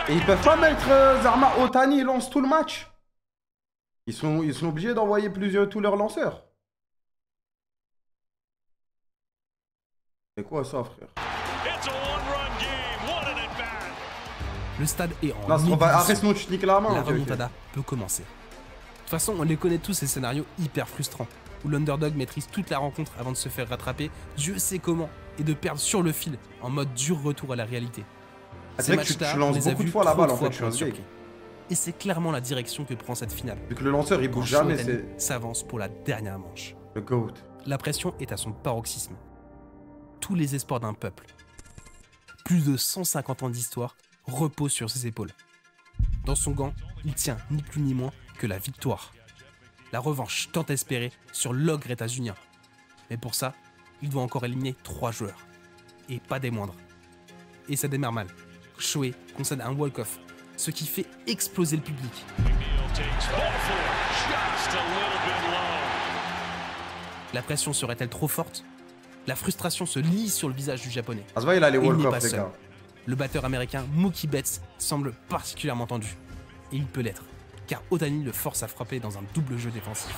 Et ils peuvent pas mettre Zarma Ohtani, il lance tout le match. Ils sont obligés d'envoyer tous leurs lanceurs. C'est quoi ça, frère? Le stade est en Non, on va ébullition. arrêter sinon tu te niques la main. La ok, ok. remontada peut commencer. De toute façon, on les connaît tous ces scénarios hyper frustrants, où l'underdog maîtrise toute la rencontre avant de se faire rattraper, Dieu sait comment, et de perdre sur le fil, en mode dur retour à la réalité. Ah, Ces c'est vrai que tu matchs-là, lances on les a beaucoup de vus fois la trop balle, de en fois fait, je suis pour un être geek. surpris. Et c'est clairement la direction que prend cette finale. Vu que le lanceur il Quand bouge jamais, Shohei Ohtani c'est s'avance pour la dernière manche. le GOAT. La pression est à son paroxysme. Tous les espoirs d'un peuple, plus de 150 ans d'histoire, reposent sur ses épaules. Dans son gant, il tient ni plus ni moins que la victoire. La revanche tant espérée sur l'ogre états-unien. Mais pour ça, il doit encore éliminer 3 joueurs. Et pas des moindres. Et ça démarre mal. Shohei concède un walk-off, ce qui fait exploser le public. La pression serait-elle trop forte? La frustration se lit sur le visage du japonais. Ah, se voit, il a les Et il n'est walk-off, pas les seul. gars. Le batteur américain Mookie Betts semble particulièrement tendu. Et il peut l'être, car Ohtani le force à frapper dans un double jeu défensif.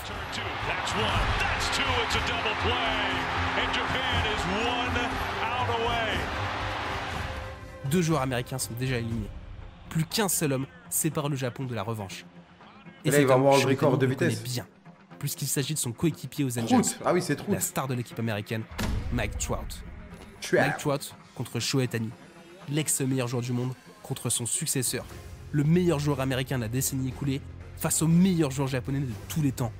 Deux joueurs américains sont déjà éliminés. Plus qu'un seul homme sépare le Japon de la revanche. Et là, il va cet homme, avoir le Shohei record Ohtani de le connaît vitesse. bien, puisqu'il s'agit de son coéquipier aux Angels, Trout. Ah oui, c'est Trout. la star de l'équipe américaine, Mike Trout. Tu Mike Trout contre Shohei Ohtani, l'ex-meilleur joueur du monde contre son successeur, le meilleur joueur américain de la décennie écoulée, face au meilleur joueur japonais de tous les temps.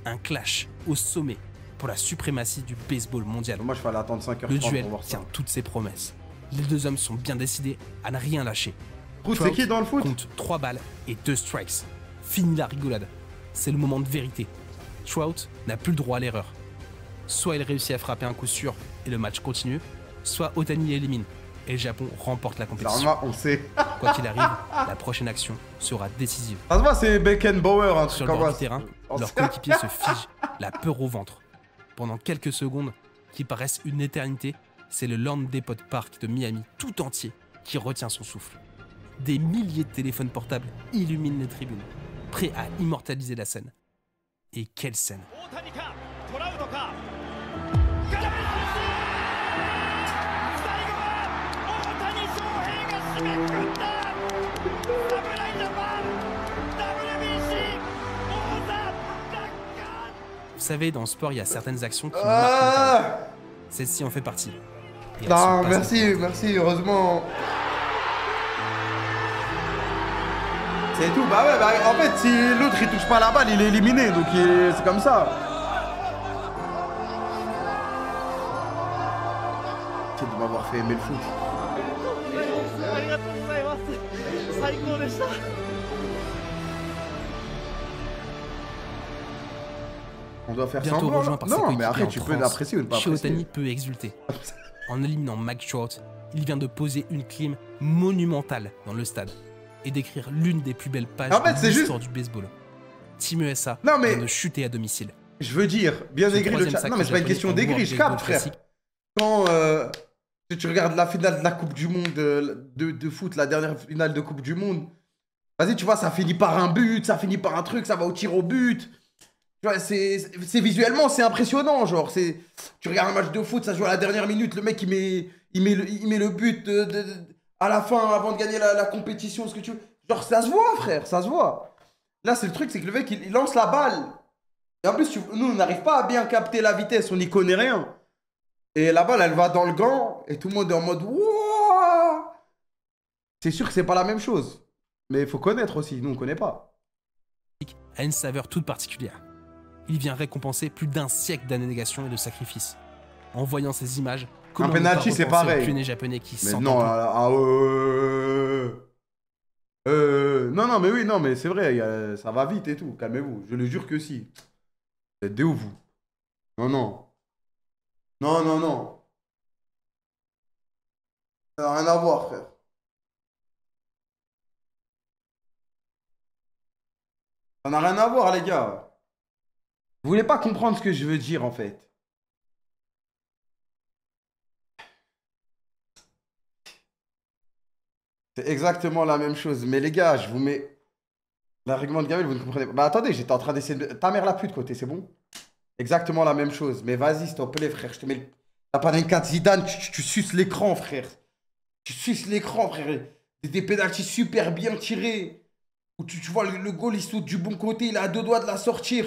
Un clash au sommet pour la suprématie du baseball mondial. Moi, je fallait attendre 5h30 Le pour duel voir ça. tient toutes ses promesses. Les deux hommes sont bien décidés à ne rien lâcher. Trout, c'est qui dans le foot? Compte 3 balles et 2 strikes. Fini la rigolade. C'est le moment de vérité. Trout n'a plus le droit à l'erreur. Soit il réussit à frapper un coup sûr et le match continue, soit Ohtani élimine et le Japon remporte la compétition. Normalement, on sait. Quoi qu'il arrive, la prochaine action sera décisive. Ça se voit, c'est Beckenbauer, un truc Sur le comme bord ça. du terrain, leur coéquipier se fige, la peur au ventre. Pendant quelques secondes, qui paraissent une éternité, c'est le Land Depot Park de Miami tout entier qui retient son souffle. Des milliers de téléphones portables illuminent les tribunes, prêts à immortaliser la scène. Et quelle scène! Vous savez, dans le sport, il y a certaines actions qui marquent. Celle-ci en fait partie. Et Non, merci, heureusement. C'est tout. Bah ouais, bah en fait, si l'autre il touche pas la balle, il est éliminé, donc c'est comme ça. C'est de m'avoir fait aimer le foot. On doit faire bientôt semblant. rejoint par ses Non, mais coéquipiers après, en tu peux transe, l'apprécier ou ne pas Shohei apprécier. Ohtani peut exulter. En éliminant Mike Trout, il vient de poser une clim monumentale dans le stade et d'écrire l'une des plus belles pages En fait, de c'est l'histoire du baseball. Team USA Non, mais- vient de chuter à domicile. Je veux dire, bien Ce aigri le troisième chat. sacre Non, mais c'est pas une japonais question en d'aigri, World je Baseball capte, frère. Classic. Quand tu regardes la finale de la Coupe du Monde de foot, la dernière finale de Coupe du Monde, vas-y, tu vois, ça finit par un but, ça finit par un truc, ça va au tir au but. Tu vois, c'est visuellement, c'est impressionnant, genre. Tu regardes un match de foot, ça joue à la dernière minute, le mec, il met le but à la fin, avant de gagner la compétition, ce que tu veux. Genre, ça se voit, frère, ça se voit. Là, c'est le truc, c'est que le mec, il lance la balle. Et en plus, nous, on n'arrive pas à bien capter la vitesse, on n'y connaît rien. Et la balle, elle va dans le gant, et tout le monde est en mode wouah. C'est sûr que c'est pas la même chose. Mais il faut connaître aussi, nous, on connaît pas. A une saveur toute particulière. Il vient récompenser plus d'un siècle d'abnégation et de sacrifices. En voyant ces images, comment ne penalty, pas c'est repenser pareil. au pionnier japonais qui Mais s'entend non, plus. non, mais oui, non, mais c'est vrai, ça va vite et tout, calmez-vous. Je le jure que si. Vous êtes des ouf, vous. Non, non. Non, non, non. Ça n'a rien à voir, frère. Ça n'a rien à voir, les gars. Vous voulez pas comprendre ce que je veux dire, en fait. C'est exactement la même chose. Mais les gars, je vous mets... L'argument de Gamel, vous ne comprenez pas. Bah attendez, j'étais en train d'essayer de... Ta mère l'a plus de côté, c'est bon? Exactement la même chose. Mais vas-y, s'il te plaît, frère, je te mets le... T'as pas d'un 4 Zidane, tu suces l'écran, frère. Tu suces l'écran, frère. Des pénaltys super bien tirés. Où tu vois le goal, il saute du bon côté, il a à 2 doigts de la sortir.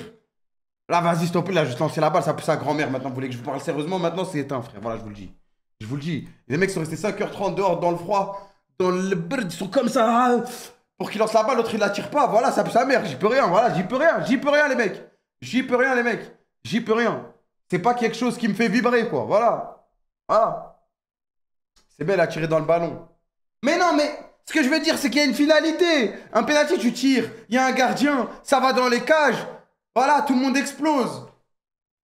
Là, vas-y, s'il te plaît, là, juste lancer la balle, ça pousse sa grand-mère. Maintenant, vous voulez que je vous parle sérieusement? Maintenant, c'est éteint, frère. Voilà, je vous le dis. Je vous le dis. Les mecs sont restés 5h30 dehors, dans le froid, dans le bird, ils sont comme ça. Pour qu'il lance la balle, l'autre, il la tire pas. Voilà, ça pue sa mère. J'y peux rien. Voilà, j'y peux rien. J'y peux rien, les mecs. J'y peux rien, les mecs. J'y peux rien. C'est pas quelque chose qui me fait vibrer, quoi. Voilà. Voilà. C'est belle à tirer dans le ballon. Mais non, mais ce que je veux dire, c'est qu'il y a une finalité. Un penalty, tu tires. Il y a un gardien. Ça va dans les cages. Voilà, tout le monde explose.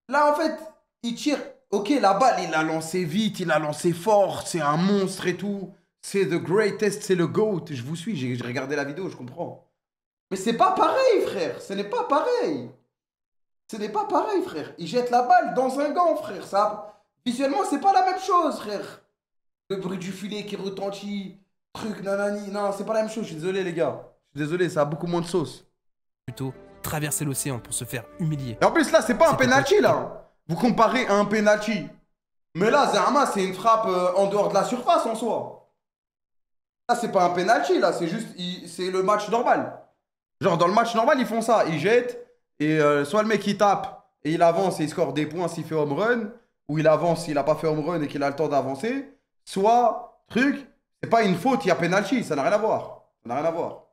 Là, en fait, il tire. Ok, la balle, il l'a lancé vite, il l'a lancé fort. C'est un monstre et tout. C'est the greatest, c'est le GOAT. Je vous suis, j'ai regardé la vidéo, je comprends. Mais c'est pas pareil, frère. Ce n'est pas pareil. Ce n'est pas pareil, frère. Il jette la balle dans un gant, frère. Ça, visuellement, c'est pas la même chose, frère. Le bruit du filet qui retentit, truc, nanani. Non, c'est pas la même chose. Je suis désolé, les gars. Je suis désolé, ça a beaucoup moins de sauce. Plutôt traverser l'océan pour se faire humilier. Et en plus, là, c'est pas un C'était penalty, pas- là. Vous comparez à un penalty. Mais là, Zerma, c'est une frappe en dehors de la surface, en soi. Là, c'est pas un penalty, là. C'est juste... C'est le match normal. Genre, dans le match normal, ils font ça. Ils jettent. Et soit le mec, il tape. Et il avance et il score des points s'il fait home run. Ou il avance s'il a pas fait home run et qu'il a le temps d'avancer. Soit, truc, c'est pas une faute, il y a penalty. Ça n'a rien à voir. Ça n'a rien à voir.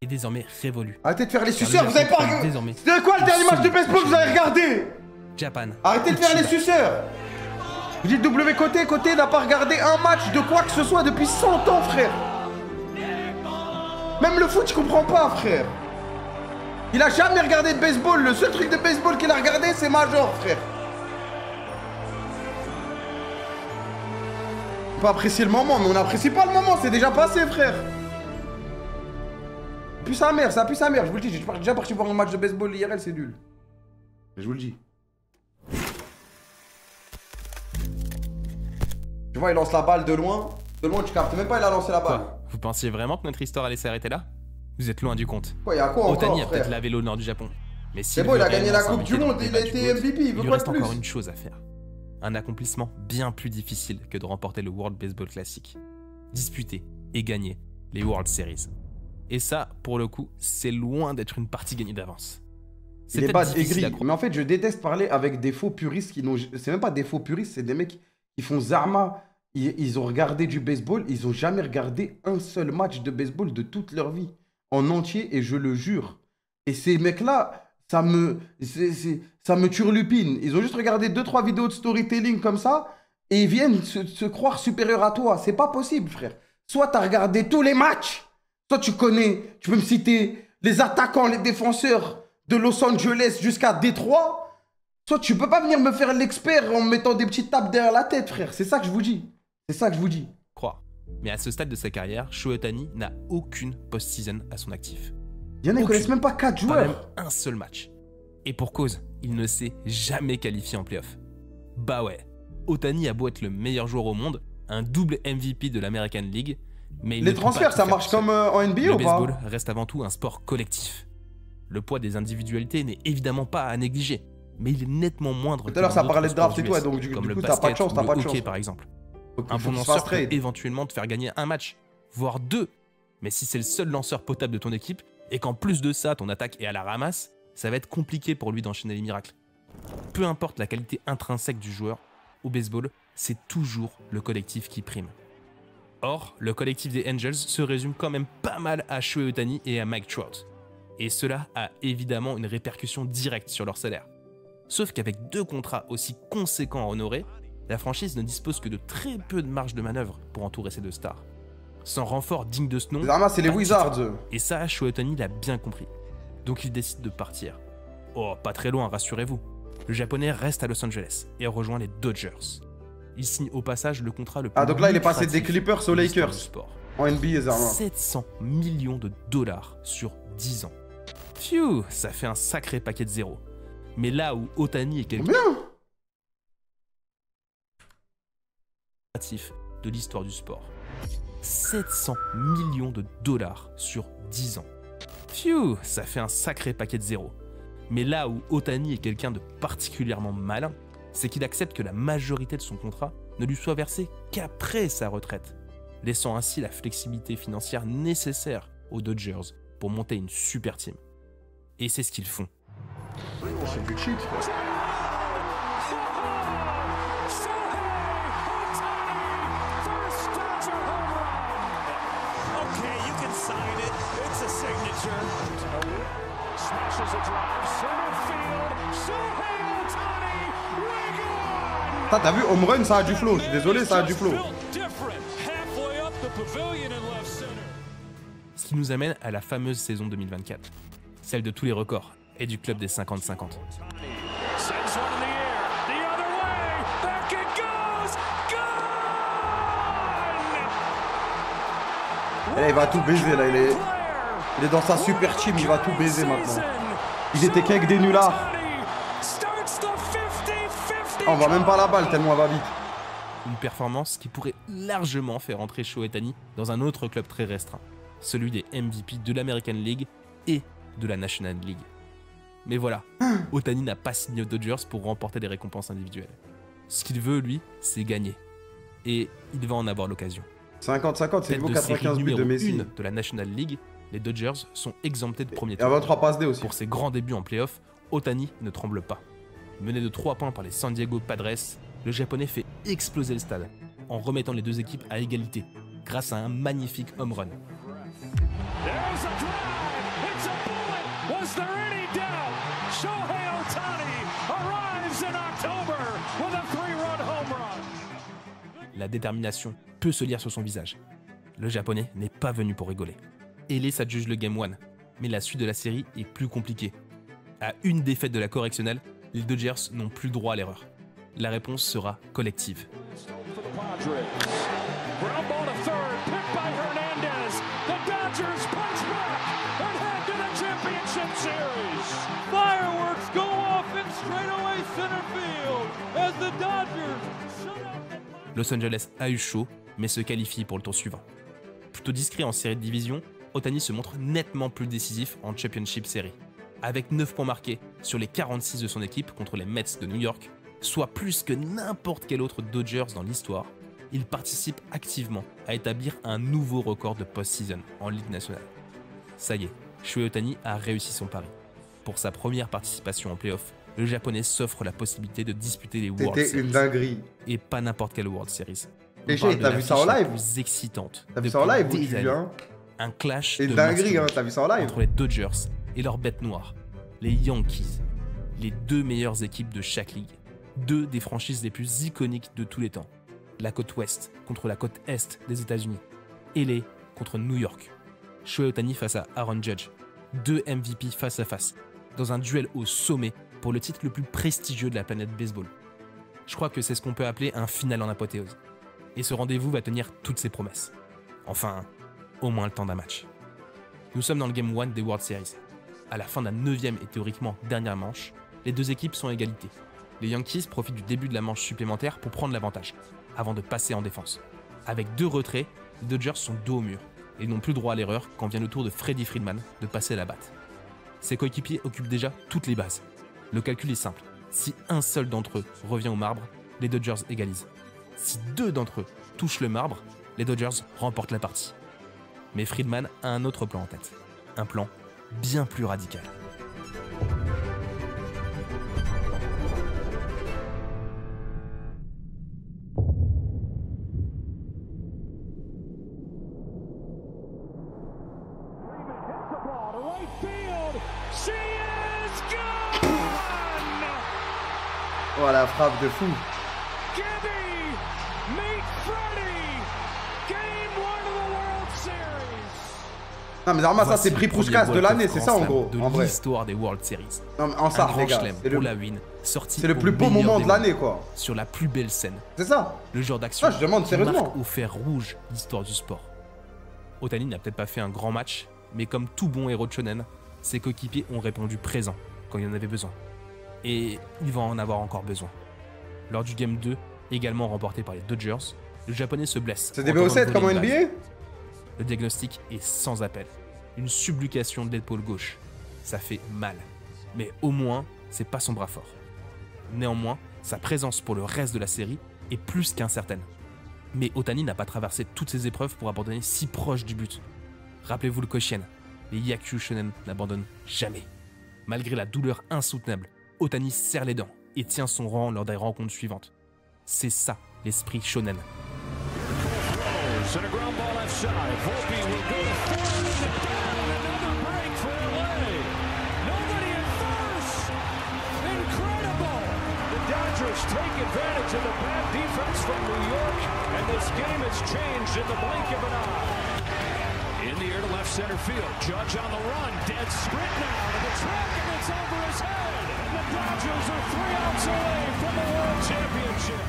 Est désormais révolu. Arrêtez de faire les Car le suceurs. Vous avez Japon pas prend regardé. désormais C'était quoi le dernier match de baseball que vous avez regardé? Japan. Arrêtez de faire les Ichiba. suceurs. Vous dites W côté n'a pas regardé un match de quoi que ce soit depuis 100 ans, frère. Même le foot, je comprends pas, frère. Il a jamais regardé de baseball. Le seul truc de baseball qu'il a regardé, c'est Major, frère. On peut apprécier le moment, mais on n'apprécie pas le moment. C'est déjà passé, frère. Ça pue sa mère, ça pue sa mère. Je vous le dis, j'ai déjà parti voir un match de baseball IRL, c'est nul. Je vous le dis. Tu vois, il lance la balle de loin. De loin, tu captes même pas, il a lancé la balle. Quoi? Vous pensiez vraiment que notre histoire allait s'arrêter là? Vous êtes loin du compte. Quoi, y'a quoi encore, Otani a frère? peut-être lavé l'honneur du Japon. Mais si c'est bon, il a gagné la Coupe du Monde, il a été MVP, il veut lui quoi reste de plus? encore une chose à faire. Un accomplissement bien plus difficile que de remporter le World Baseball Classic. Disputer et gagner les World Series. Et ça, pour le coup, c'est loin d'être une partie gagnée d'avance. Il est pas aigri. Mais en fait, je déteste parler avec des faux puristes qui n'ont... C'est même pas des faux puristes, c'est des mecs qui font Zarma. Ils ont regardé du baseball, ils ont jamais regardé un seul match de baseball de toute leur vie. En entier, et je le jure. Et ces mecs-là, ça me turlupine. Ils ont juste regardé 2-3 vidéos de storytelling comme ça, et ils viennent se croire supérieurs à toi. C'est pas possible, frère. Soit tu as regardé tous les matchs, soit tu connais, tu peux me citer les attaquants, les défenseurs de Los Angeles jusqu'à Détroit, soit tu peux pas venir me faire l'expert en me mettant des petites tapes derrière la tête, frère. C'est ça que je vous dis. C'est ça que je vous dis. Crois. Mais à ce stade de sa carrière, Shohei Otani n'a aucune post-season à son actif. Il y en a qui connaissent même pas 4 joueurs. Pas même un seul match. Et pour cause, il ne s'est jamais qualifié en playoff. Bah ouais, Otani a beau être le meilleur joueur au monde, un double MVP de l'American League, mais il les transferts, ça marche comme en NBA le ou pas? Le baseball reste avant tout un sport collectif. Le poids des individualités n'est évidemment pas à négliger, mais il est nettement moindre. Tout à l'heure, ça parlait de draft et tout, donc du coup, t'as pas de chance, t'as pas de chance. Par exemple. Un bon lanceur peut éventuellement te faire gagner un match, voire 2. Mais si c'est le seul lanceur potable de ton équipe, et qu'en plus de ça, ton attaque est à la ramasse, ça va être compliqué pour lui d'enchaîner les miracles. Peu importe la qualité intrinsèque du joueur, au baseball, c'est toujours le collectif qui prime. Or, le collectif des Angels se résume quand même pas mal à Shohei Otani et à Mike Trout. Et cela a évidemment une répercussion directe sur leur salaire. Sauf qu'avec 2 contrats aussi conséquents à honorer, la franchise ne dispose que de très peu de marge de manœuvre pour entourer ces 2 stars. Sans renfort digne de ce nom, c'est les Wizards. Et ça, Shohei Otani l'a bien compris. Donc il décide de partir. Oh, pas très loin, rassurez-vous. Le japonais reste à Los Angeles et rejoint les Dodgers. Il signe au passage le contrat le plus donc là il est passé des Clippers aux Lakers. En NBA, Zarma. 700 millions de dollars sur 10 ans. Phew, ça fait un sacré paquet de zéros. Mais là où Otani est quelqu'un de l'histoire du sport. 700 millions de dollars sur 10 ans. Phew, ça fait un sacré paquet de zéros. Mais là où Otani est quelqu'un de particulièrement malin, c'est qu'il accepte que la majorité de son contrat ne lui soit versée qu'après sa retraite, laissant ainsi la flexibilité financière nécessaire aux Dodgers pour monter une super team. Et c'est ce qu'ils font. C'est du cheat. T'as vu, home run, ça a du flow. Je suis désolé, ça a du flow. Ce qui nous amène à la fameuse saison 2024, celle de tous les records et du club des 50-50. Et là, il va tout baiser, là. Il est dans sa super team, il va tout baiser maintenant. Il était qu'avec des nullards. On va même pas la balle tellement elle va vite. Une performance qui pourrait largement faire entrer Shohei Otani dans un autre club très restreint, celui des MVP de l'American League et de la National League. Mais voilà, Otani n'a pas signé aux Dodgers pour remporter des récompenses individuelles. Ce qu'il veut, lui, c'est gagner. Et il va en avoir l'occasion. 50-50, c'est le niveau 95 buts de Messi. De la National League, les Dodgers sont exemptés de premier tour. Et 23 passes D aussi. Pour ses grands débuts en playoff, Otani ne tremble pas. Mené de 3 points par les San Diego Padres, le japonais fait exploser le stade en remettant les 2 équipes à égalité grâce à un magnifique home run. La détermination peut se lire sur son visage. Le japonais n'est pas venu pour rigoler. Et il s'adjuge le Game 1, Mais la suite de la série est plus compliquée. À une défaite de la correctionnelle, les Dodgers n'ont plus droit à l'erreur. La réponse sera collective. Los Angeles a eu chaud, mais se qualifie pour le tour suivant. Plutôt discret en série de division, Ohtani se montre nettement plus décisif en Championship Series. Avec 9 points marqués sur les 46 de son équipe contre les Mets de New York, soit plus que n'importe quel autre Dodgers dans l'histoire, il participe activement à établir un nouveau record de post-season en Ligue nationale. Ça y est, Shohei Ohtani a réussi son pari. Pour sa première participation en playoff, le japonais s'offre la possibilité de disputer les World Series. C'était une dinguerie. Et pas n'importe quelle World Series. Et t'as vu ça en live? Plus excitante. T'as vu ça en live ou tu viens? Un clash de dinguerie, hein, t'as vu ça en live? Entre les Dodgers et leur bête noire, les Yankees, les deux meilleures équipes de chaque ligue, deux des franchises les plus iconiques de tous les temps. La côte ouest contre la côte est des États-Unis, LA contre New York. Shohei Ohtani face à Aaron Judge, deux MVP face à face, dans un duel au sommet pour le titre le plus prestigieux de la planète baseball. Je crois que c'est ce qu'on peut appeler un final en apothéose. Et ce rendez-vous va tenir toutes ses promesses. Enfin, au moins le temps d'un match. Nous sommes dans le Game 1 des World Series. À la fin de la 9e et théoriquement dernière manche, les deux équipes sont à égalité. Les Yankees profitent du début de la manche supplémentaire pour prendre l'avantage, avant de passer en défense. Avec 2 retraits, les Dodgers sont dos au mur et n'ont plus droit à l'erreur quand vient le tour de Freddie Freeman de passer la batte. Ses coéquipiers occupent déjà toutes les bases. Le calcul est simple. Si un seul d'entre eux revient au marbre, les Dodgers égalisent. Si 2 d'entre eux touchent le marbre, les Dodgers remportent la partie. Mais Freeman a un autre plan en tête. Un plan bien plus radical. Oh, la frappe de fou. Non mais normalement ça c'est prix Puskas de l'année, c'est ça en gros, en vrai. L'histoire des World Series. Non mais en ça les gars, c'est le plus beau moment de l'année quoi. Sur la plus belle scène. C'est ça. Le genre d'action je demande sérieusement. Marque au fer rouge l'histoire du sport. Ohtani n'a peut-être pas fait un grand match, mais comme tout bon héros de shonen, ses coéquipiers ont répondu présent quand il en avait besoin. Et il va en avoir encore besoin. Lors du Game 2, également remporté par les Dodgers, le japonais se blesse. C'est des BO7 comme en NBA? Le diagnostic est sans appel. Une subluxation de l'épaule gauche. Ça fait mal. Mais au moins, c'est pas son bras fort. Néanmoins, sa présence pour le reste de la série est plus qu'incertaine. Mais Ohtani n'a pas traversé toutes ces épreuves pour abandonner si proche du but. Rappelez-vous le Koshien, les Yakyu Shonen n'abandonnent jamais. Malgré la douleur insoutenable, Ohtani serre les dents et tient son rang lors des rencontres suivantes. C'est ça l'esprit shonen. Take advantage of the bad defense from New York, and this game has changed in the blink of an eye. In the air to left center field, Judge on the run, dead sprint now to the track, and it's over his head. And the Dodgers are 3 outs away from the World Championship.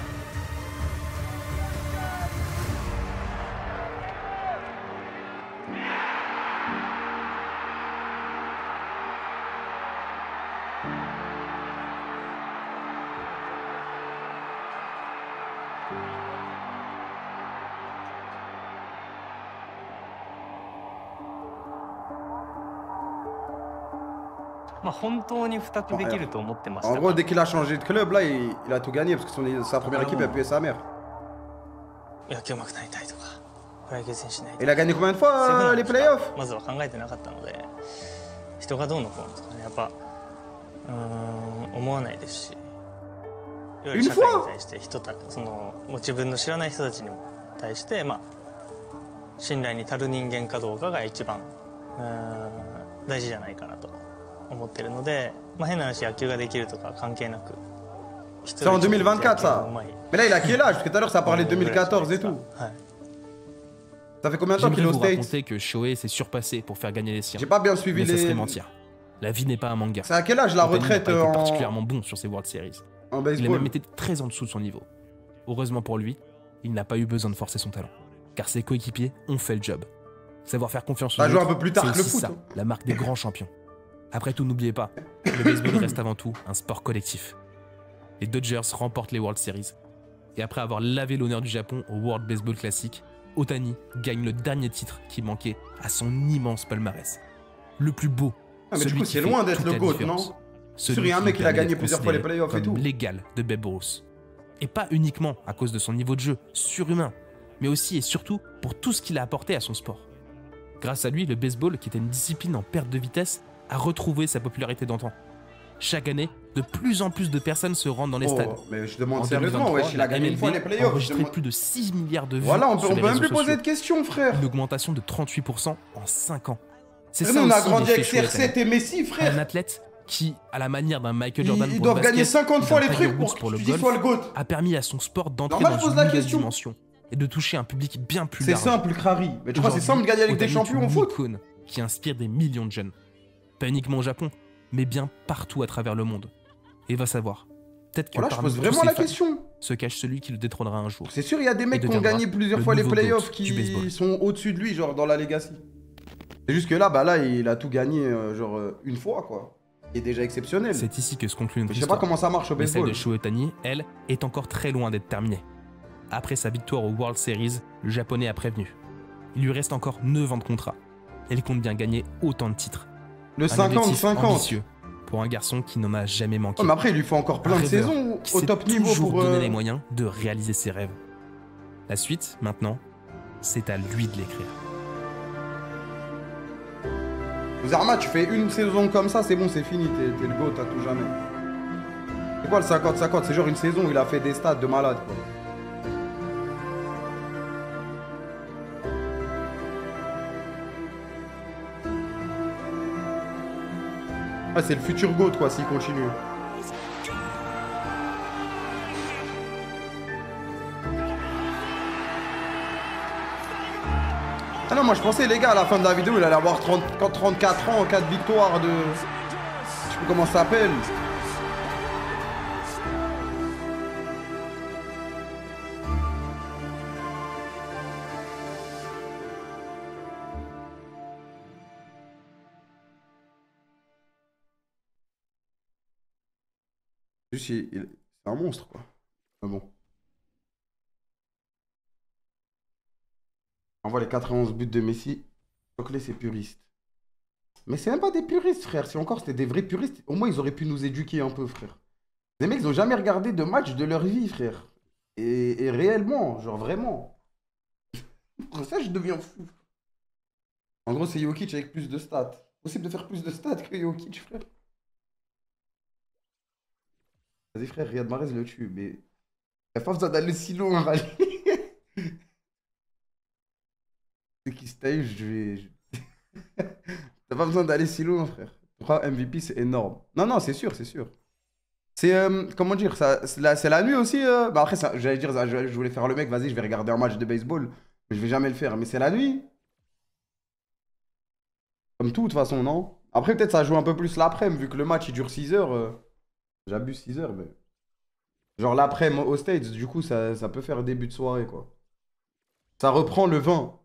En gros, dès qu'il a changé de club, là, il a tout gagné parce que sa première équipe a appuyé sa mère. Il a gagné combien de fois les playoffs? Une fois? C'est en 2024 ça. Mais là il a quel âge? Parce que tout à l'heure ça parlait de 2014 et tout. Ça fait combien de temps qu'il est J'aimerais au vous States? raconter que Shohei s'est surpassé pour faire gagner les siens. J'ai pas bien suivi Mais ça les... serait mentir. La vie n'est pas un manga. C'est à quel âge la Otani n'a retraite pas été en... particulièrement bon sur ses World Series. en Il a baseball? même été très en dessous de son niveau. Heureusement pour lui, il n'a pas eu besoin de forcer son talent, car ses coéquipiers ont fait le job. Savoir faire confiance aux Ça joue un autres, peu plus tard c'est que le aussi foot, ça, hein. la marque des grands champions. Après tout, n'oubliez pas, le baseball reste avant tout un sport collectif. Les Dodgers remportent les World Series. Et après avoir lavé l'honneur du Japon au World Baseball Classic, Otani gagne le dernier titre qui manquait à son immense palmarès. Le plus beau. Ah, mais du celui coup, qui c'est fait loin d'être toute le la GOAT, différence. non? Celui Sûr, il y a un qui mec qui a permet gagné d'être plusieurs fois les considéré playoffs et comme tout. l'égal de Babe Ruth. Et pas uniquement à cause de son niveau de jeu surhumain, mais aussi et surtout pour tout ce qu'il a apporté à son sport. Grâce à lui, le baseball, qui était une discipline en perte de vitesse, a retrouvé sa popularité d'antan. Chaque année, de plus en plus de personnes se rendent dans les stades. Mais je demande En sérieusement, 2023, wesh, il a gagné une fois les MLB a playoffs. je enregistré demande- plus de 6 milliards de vues Voilà, on peut sur les même réseaux plus poser sociaux. de questions, frère. Une augmentation de 38% en 5 ans. C'est Frère, ça nous, on a aussi grandi avec l'effet Shohei CR7 et Messi, Otani. Un frère. athlète qui, à la manière d'un Michael Jordan Ils pour doivent le gagner basket, 50 ou fois d'un les Tiger trucs pour Woods que pour le tu golf, sois le GOAT. a permis à son sport d'entrer Normal, dans je pose une la nouvelle question. dimension et de toucher un public bien plus C'est large. simple, Crary. Mais tu crois que c'est simple de gagner avec des Otani est champions une au foot? icône qui inspire des millions de jeunes. Pas uniquement au Japon, mais bien partout à travers le monde. Et va savoir. Peut-être que Voilà, je parmi pose tous vraiment ces la fans question. se cache celui qui le détrônera un jour. C'est sûr, il y a des mecs qui ont deviendra gagné plusieurs le fois les nouveau playoffs GOAT du baseball. qui sont au-dessus de lui, genre dans la Legacy. C'est juste que là, bah là, il a tout gagné, une fois, quoi. Il est déjà exceptionnel. C'est ici que se conclut notre Je sais pas histoire. comment ça marche au Mais celle baseball. de Shohei Otani, elle, est encore très loin d'être terminée. Après sa victoire au World Series, le Japonais a prévenu. Il lui reste encore 9 ans de contrat. Et il compte bien gagner autant de titres. Le Un objectif 50-50. ambitieux pour un garçon qui n'en a jamais manqué. Oh, mais après, il lui faut encore plein Un de rêveur saisons qui au s'est top niveau toujours pour. donné les moyens de réaliser ses rêves. La suite, maintenant, c'est à lui de l'écrire. Zarma, tu fais une saison comme ça, c'est bon, c'est fini, t'es le GOAT à tout jamais. C'est quoi le 50-50? C'est genre une saison, il a fait des stats de malade, quoi. Ah, c'est le futur GOAT, quoi, s'il continue. Ah non, moi je pensais, les gars, à la fin de la vidéo, il allait avoir 34 ans, 4 victoires de. Je sais plus comment ça s'appelle. Juste, c'est un monstre, quoi. Mais bon. On voit les 91 buts de Messi. Donc là, c'est puriste. Mais c'est même pas des puristes, frère. Si encore c'était des vrais puristes, au moins ils auraient pu nous éduquer un peu, frère. Les mecs, ils ont jamais regardé de match de leur vie, frère. Et réellement, genre vraiment. Pour ça, je deviens fou. En gros, c'est Jokic avec plus de stats. Possible de faire plus de stats que Jokic, frère. Vas-y, frère, Riyad Mahrez le tue, mais. Il n'y a pas besoin d'aller si loin, Rally. C'est qui style, je vais. T'as pas besoin d'aller si loin, frère. 3 MVP, c'est énorme. Non, non, c'est sûr, c'est sûr. C'est. Comment dire ça, c'est la nuit aussi. Bah après, j'allais dire, je voulais faire le mec, vas-y, je vais regarder un match de baseball. Mais je vais jamais le faire. Mais c'est la nuit. Comme tout, de toute façon, non? Après, peut-être ça joue un peu plus l'après-midi, vu que le match il dure 6 heures. J'abuse 6 heures, mais. Genre l'après-midi aux States, du coup, ça peut faire début de soirée, quoi. Ça reprend le 20.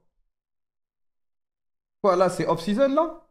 Quoi, là, c'est off-season, là?